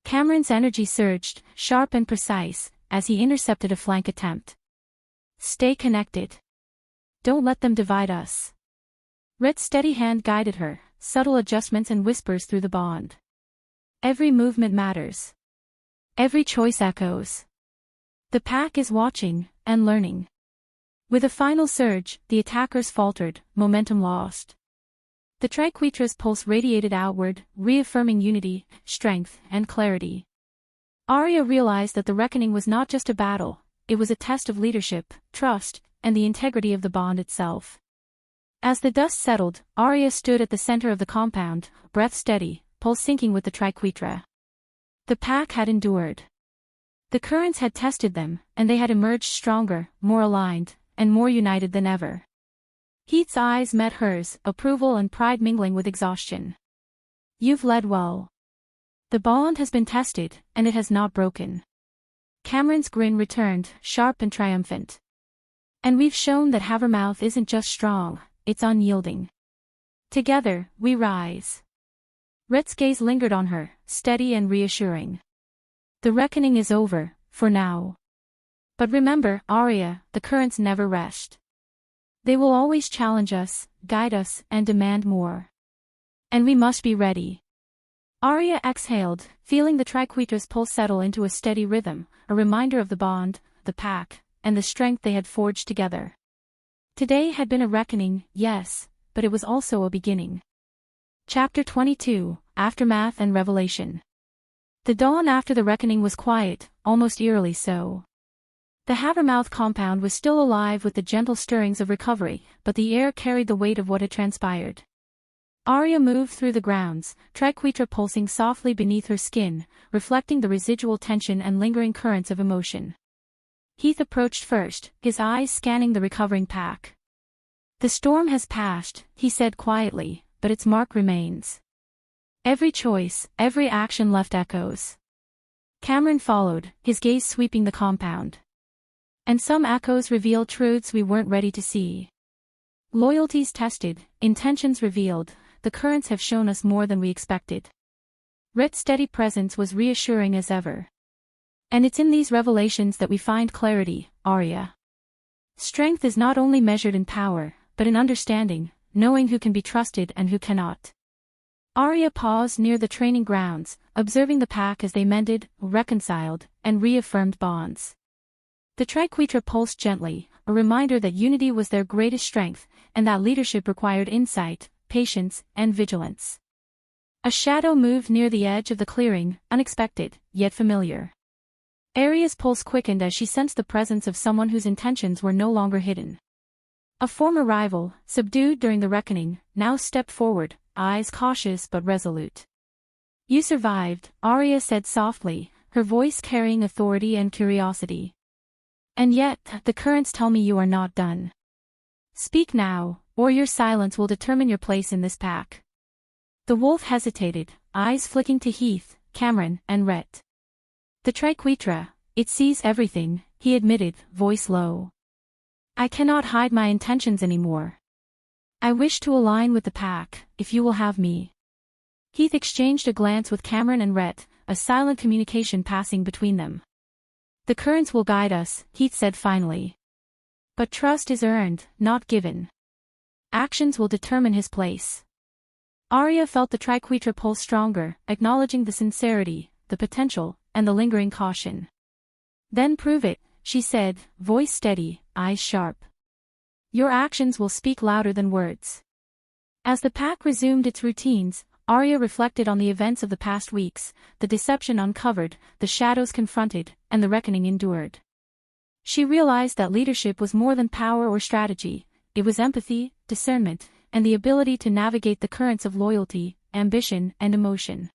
Cameron's energy surged, sharp and precise, as he intercepted a flank attempt. Stay connected. Don't let them divide us. Rhett's steady hand guided her, subtle adjustments and whispers through the bond. Every movement matters. Every choice echoes. The pack is watching, and learning. With a final surge, the attackers faltered, momentum lost. The Triquetra's pulse radiated outward, reaffirming unity, strength, and clarity. Aria realized that the reckoning was not just a battle, it was a test of leadership, trust, and the integrity of the bond itself. As the dust settled, Aria stood at the center of the compound, breath steady, pulse syncing with the Triquetra. The pack had endured. The currents had tested them, and they had emerged stronger, more aligned, and more united than ever. Heath's eyes met hers, approval and pride mingling with exhaustion. You've led well. The bond has been tested, and it has not broken. Cameron's grin returned, sharp and triumphant. And we've shown that Havermouth isn't just strong, it's unyielding. Together, we rise. Rhett's gaze lingered on her, steady and reassuring. The reckoning is over, for now. But remember, Aria, the currents never rest. They will always challenge us, guide us, and demand more. And we must be ready. Aria exhaled, feeling the Triquetra's pulse settle into a steady rhythm, a reminder of the bond, the pack, and the strength they had forged together. Today had been a reckoning, yes, but it was also a beginning. Chapter 22, Aftermath and Revelation. The dawn after the reckoning was quiet, almost eerily so. The Havermouth compound was still alive with the gentle stirrings of recovery, but the air carried the weight of what had transpired. Aria moved through the grounds, Triquetra pulsing softly beneath her skin, reflecting the residual tension and lingering currents of emotion. Heath approached first, his eyes scanning the recovering pack. The storm has passed, he said quietly, but its mark remains. Every choice, every action left echoes. Cameron followed, his gaze sweeping the compound. And some echoes revealed truths we weren't ready to see. Loyalties tested, intentions revealed, the currents have shown us more than we expected. Rhett's steady presence was reassuring as ever. And it's in these revelations that we find clarity, Aria. Strength is not only measured in power, but in understanding, knowing who can be trusted and who cannot. Aria paused near the training grounds, observing the pack as they mended, reconciled, and reaffirmed bonds. The Triquetra pulsed gently, a reminder that unity was their greatest strength, and that leadership required insight, patience, and vigilance. A shadow moved near the edge of the clearing, unexpected, yet familiar. Aria's pulse quickened as she sensed the presence of someone whose intentions were no longer hidden. A former rival, subdued during the reckoning, now stepped forward, eyes cautious but resolute. "You survived," Aria said softly, her voice carrying authority and curiosity. "And yet, the currents tell me you are not done. Speak now, or your silence will determine your place in this pack." The wolf hesitated, eyes flicking to Heath, Cameron, and Rhett. "The Triquetra, it sees everything," he admitted, voice low. "I cannot hide my intentions anymore. I wish to align with the pack, if you will have me." Heath exchanged a glance with Cameron and Rhett, a silent communication passing between them. "The currents will guide us," Heath said finally. "But trust is earned, not given. Actions will determine his place." Aria felt the Triquetra pulse stronger, acknowledging the sincerity, the potential, and the lingering caution. "Then prove it," she said, voice steady, eyes sharp. "Your actions will speak louder than words." As the pack resumed its routines, Aria reflected on the events of the past weeks, the deception uncovered, the shadows confronted, and the reckoning endured. She realized that leadership was more than power or strategy, it was empathy, discernment, and the ability to navigate the currents of loyalty, ambition, and emotion.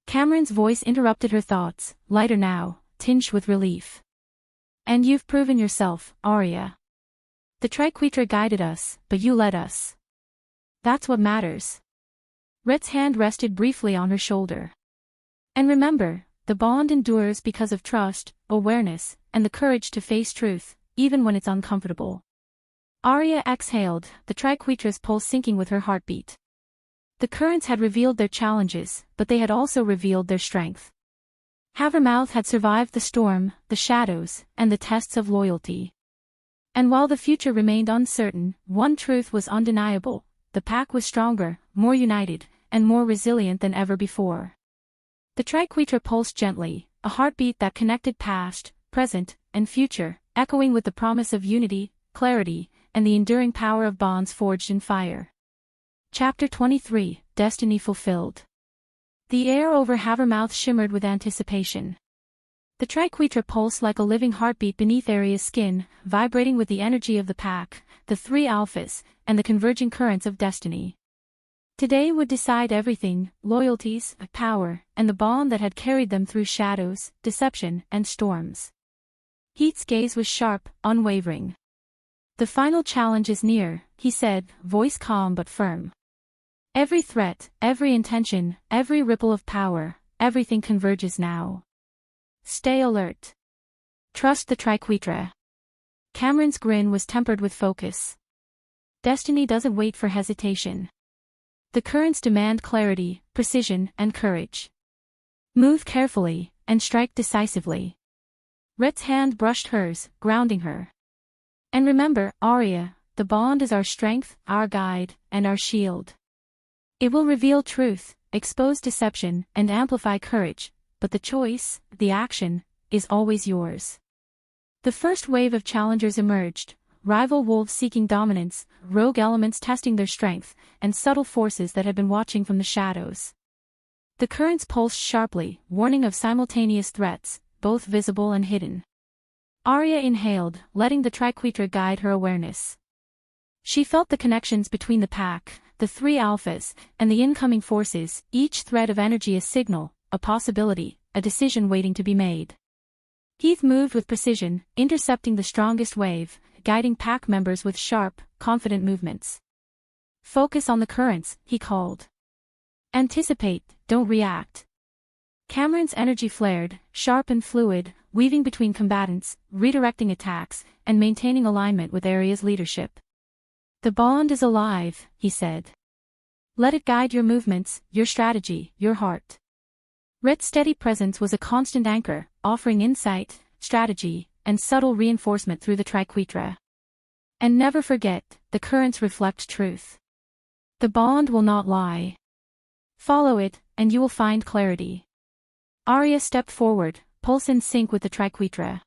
Cameron's voice interrupted her thoughts, lighter now, tinged with relief. "And you've proven yourself, Aria. The Triquetra guided us, but you led us. That's what matters." Rhett's hand rested briefly on her shoulder. "And remember, the bond endures because of trust, awareness, and the courage to face truth, even when it's uncomfortable." Aria exhaled, the Triquetra's pulse syncing with her heartbeat. The currents had revealed their challenges, but they had also revealed their strength. Havermouth had survived the storm, the shadows, and the tests of loyalty. And while the future remained uncertain, one truth was undeniable: the pack was stronger, more united, and more resilient than ever before. The Triquetra pulsed gently, a heartbeat that connected past, present, and future, echoing with the promise of unity, clarity, and the enduring power of bonds forged in fire. Chapter 23, Destiny Fulfilled. The air over Havermouth shimmered with anticipation. The Triquetra pulsed like a living heartbeat beneath Aria's skin, vibrating with the energy of the pack, the three alphas, and the converging currents of destiny. Today would decide everything: loyalties, power, and the bond that had carried them through shadows, deception, and storms. Heath's gaze was sharp, unwavering. "The final challenge is near," he said, voice calm but firm. "Every threat, every intention, every ripple of power, everything converges now. Stay alert. Trust the Triquetra." Cameron's grin was tempered with focus. "Destiny doesn't wait for hesitation. The currents demand clarity, precision, and courage. Move carefully, and strike decisively." Rhett's hand brushed hers, grounding her. "And remember, Aria, the bond is our strength, our guide, and our shield. It will reveal truth, expose deception, and amplify courage, but the choice, the action, is always yours." The first wave of challengers emerged, rival wolves seeking dominance, rogue elements testing their strength, and subtle forces that had been watching from the shadows. The currents pulsed sharply, warning of simultaneous threats, both visible and hidden. Aria inhaled, letting the Triquetra guide her awareness. She felt the connections between the pack, the three alphas, and the incoming forces, each thread of energy a signal, a possibility, a decision waiting to be made. Heath moved with precision, intercepting the strongest wave, guiding pack members with sharp, confident movements. "Focus on the currents," he called. "Anticipate, don't react." Cameron's energy flared, sharp and fluid, weaving between combatants, redirecting attacks, and maintaining alignment with Aria's leadership. "The bond is alive," he said. "Let it guide your movements, your strategy, your heart." Rhett's steady presence was a constant anchor, offering insight, strategy, and subtle reinforcement through the Triquetra. "And never forget, the currents reflect truth. The bond will not lie. Follow it, and you will find clarity. Aria stepped forward, pulse in sync with the Triquetra.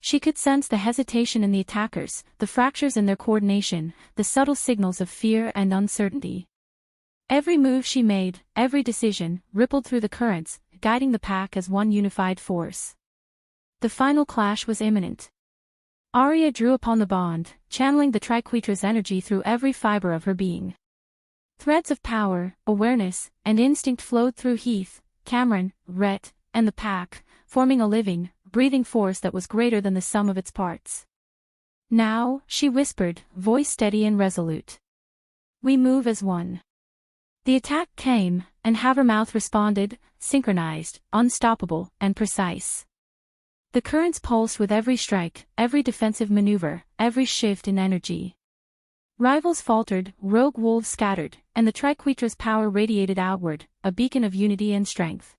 She could sense the hesitation in the attackers, the fractures in their coordination, the subtle signals of fear and uncertainty. Every move she made, every decision, rippled through the currents, guiding the pack as one unified force. The final clash was imminent. Aria drew upon the bond, channeling the Triquetra's energy through every fiber of her being. Threads of power, awareness, and instinct flowed through Heath, Cameron, Rhett, and the pack, forming a living, breathing force that was greater than the sum of its parts. Now, she whispered, voice steady and resolute. We move as one. The attack came, and Havermouth responded, synchronized, unstoppable, and precise. The currents pulsed with every strike, every defensive maneuver, every shift in energy. Rivals faltered, rogue wolves scattered, and the Triquetra's power radiated outward, a beacon of unity and strength.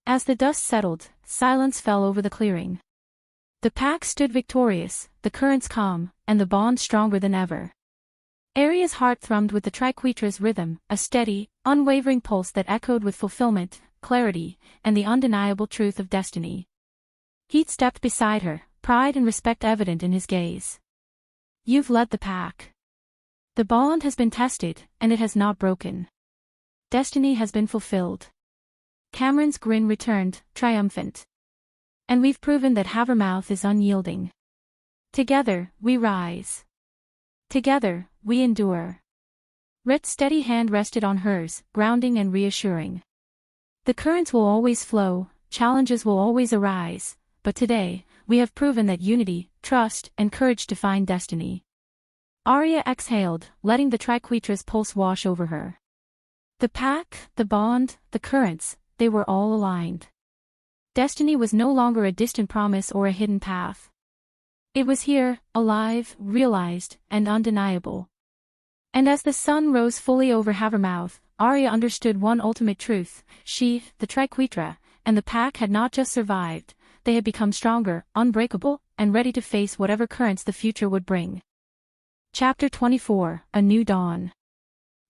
As the dust settled, silence fell over the clearing. The pack stood victorious, the currents calm, and the bond stronger than ever. Aria's heart thrummed with the Triquetra's rhythm, a steady, unwavering pulse that echoed with fulfillment, clarity, and the undeniable truth of destiny. Heath stepped beside her, pride and respect evident in his gaze. You've led the pack. The bond has been tested, and it has not broken. Destiny has been fulfilled. Cameron's grin returned, triumphant. And we've proven that Havermouth is unyielding. Together, we rise. Together, we endure. Rhett's steady hand rested on hers, grounding and reassuring. The currents will always flow, challenges will always arise, but today, we have proven that unity, trust, and courage define destiny. Aria exhaled, letting the Triquetra's pulse wash over her. The pack, the bond, the currents, they were all aligned. Destiny was no longer a distant promise or a hidden path. It was here, alive, realized, and undeniable. And as the sun rose fully over Havermouth, Aria understood one ultimate truth: she, the Triquetra, and the pack had not just survived, they had become stronger, unbreakable, and ready to face whatever currents the future would bring. Chapter 24, A New Dawn.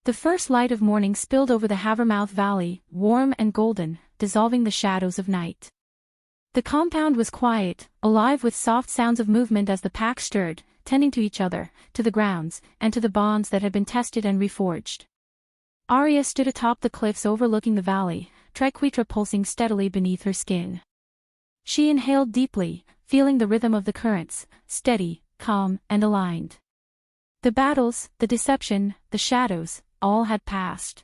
The first light of morning spilled over the Havermouth Valley, warm and golden, dissolving the shadows of night. The compound was quiet, alive with soft sounds of movement as the pack stirred, tending to each other, to the grounds, and to the bonds that had been tested and reforged. Aria stood atop the cliffs overlooking the valley, Triquetra pulsing steadily beneath her skin. She inhaled deeply, feeling the rhythm of the currents, steady, calm, and aligned. The battles, the deception, the shadows, all had passed.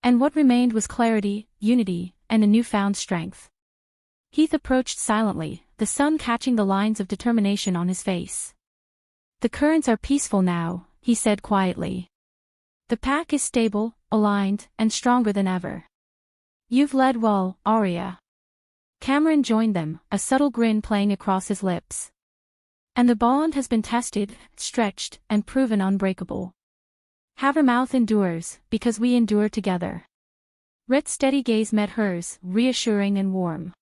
And what remained was clarity, unity, and a newfound strength. Heath approached silently, the sun catching the lines of determination on his face. The currents are peaceful now, he said quietly. The pack is stable, aligned, and stronger than ever. You've led well, Aria. Cameron joined them, a subtle grin playing across his lips. And the bond has been tested, stretched, and proven unbreakable. Havermouth endures, because we endure together. Rhett's steady gaze met hers, reassuring and warm.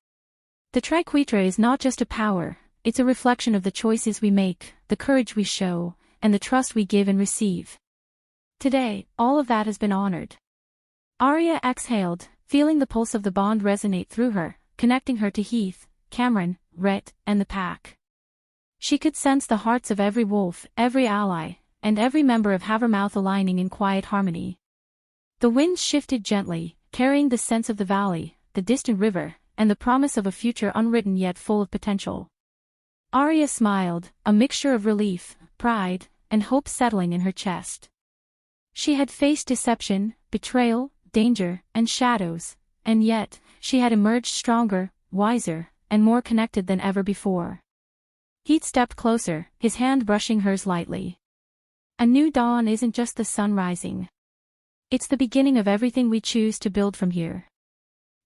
The Triquetra is not just a power, it's a reflection of the choices we make, the courage we show, and the trust we give and receive. Today, all of that has been honored. Aria exhaled, feeling the pulse of the bond resonate through her, connecting her to Heath, Cameron, Rhett, and the pack. She could sense the hearts of every wolf, every ally, and every member of Havermouth aligning in quiet harmony. The winds shifted gently, carrying the scents of the valley, the distant river, and the promise of a future unwritten yet full of potential. Aria smiled, a mixture of relief, pride, and hope settling in her chest. She had faced deception, betrayal, danger, and shadows, and yet, she had emerged stronger, wiser, and more connected than ever before. Heath stepped closer, his hand brushing hers lightly. A new dawn isn't just the sun rising. It's the beginning of everything we choose to build from here.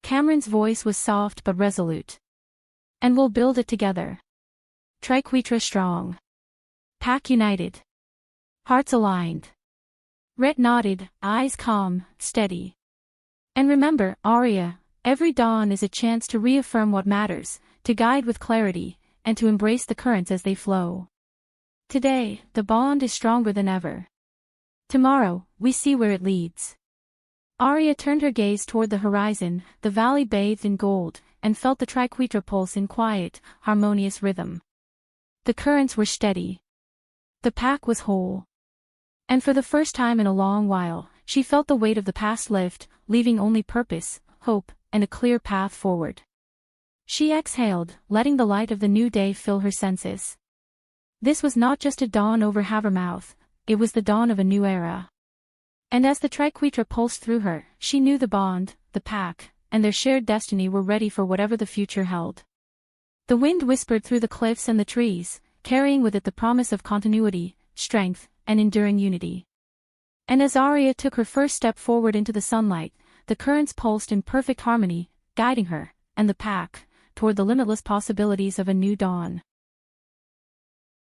Cameron's voice was soft but resolute. And we'll build it together. Triquetra strong. Pack united. Hearts aligned. Rhett nodded, eyes calm, steady. And remember, Aria, every dawn is a chance to reaffirm what matters, to guide with clarity, and to embrace the currents as they flow. Today, the bond is stronger than ever. Tomorrow, we see where it leads. Aria turned her gaze toward the horizon, the valley bathed in gold, and felt the Triquetra pulse in quiet, harmonious rhythm. The currents were steady. The pack was whole. And for the first time in a long while, she felt the weight of the past lift, leaving only purpose, hope, and a clear path forward. She exhaled, letting the light of the new day fill her senses. This was not just a dawn over Havermouth, it was the dawn of a new era. And as the Triquetra pulsed through her, she knew the bond, the pack, and their shared destiny were ready for whatever the future held. The wind whispered through the cliffs and the trees, carrying with it the promise of continuity, strength, and enduring unity. And as Aria took her first step forward into the sunlight, the currents pulsed in perfect harmony, guiding her, and the pack, toward the limitless possibilities of a new dawn.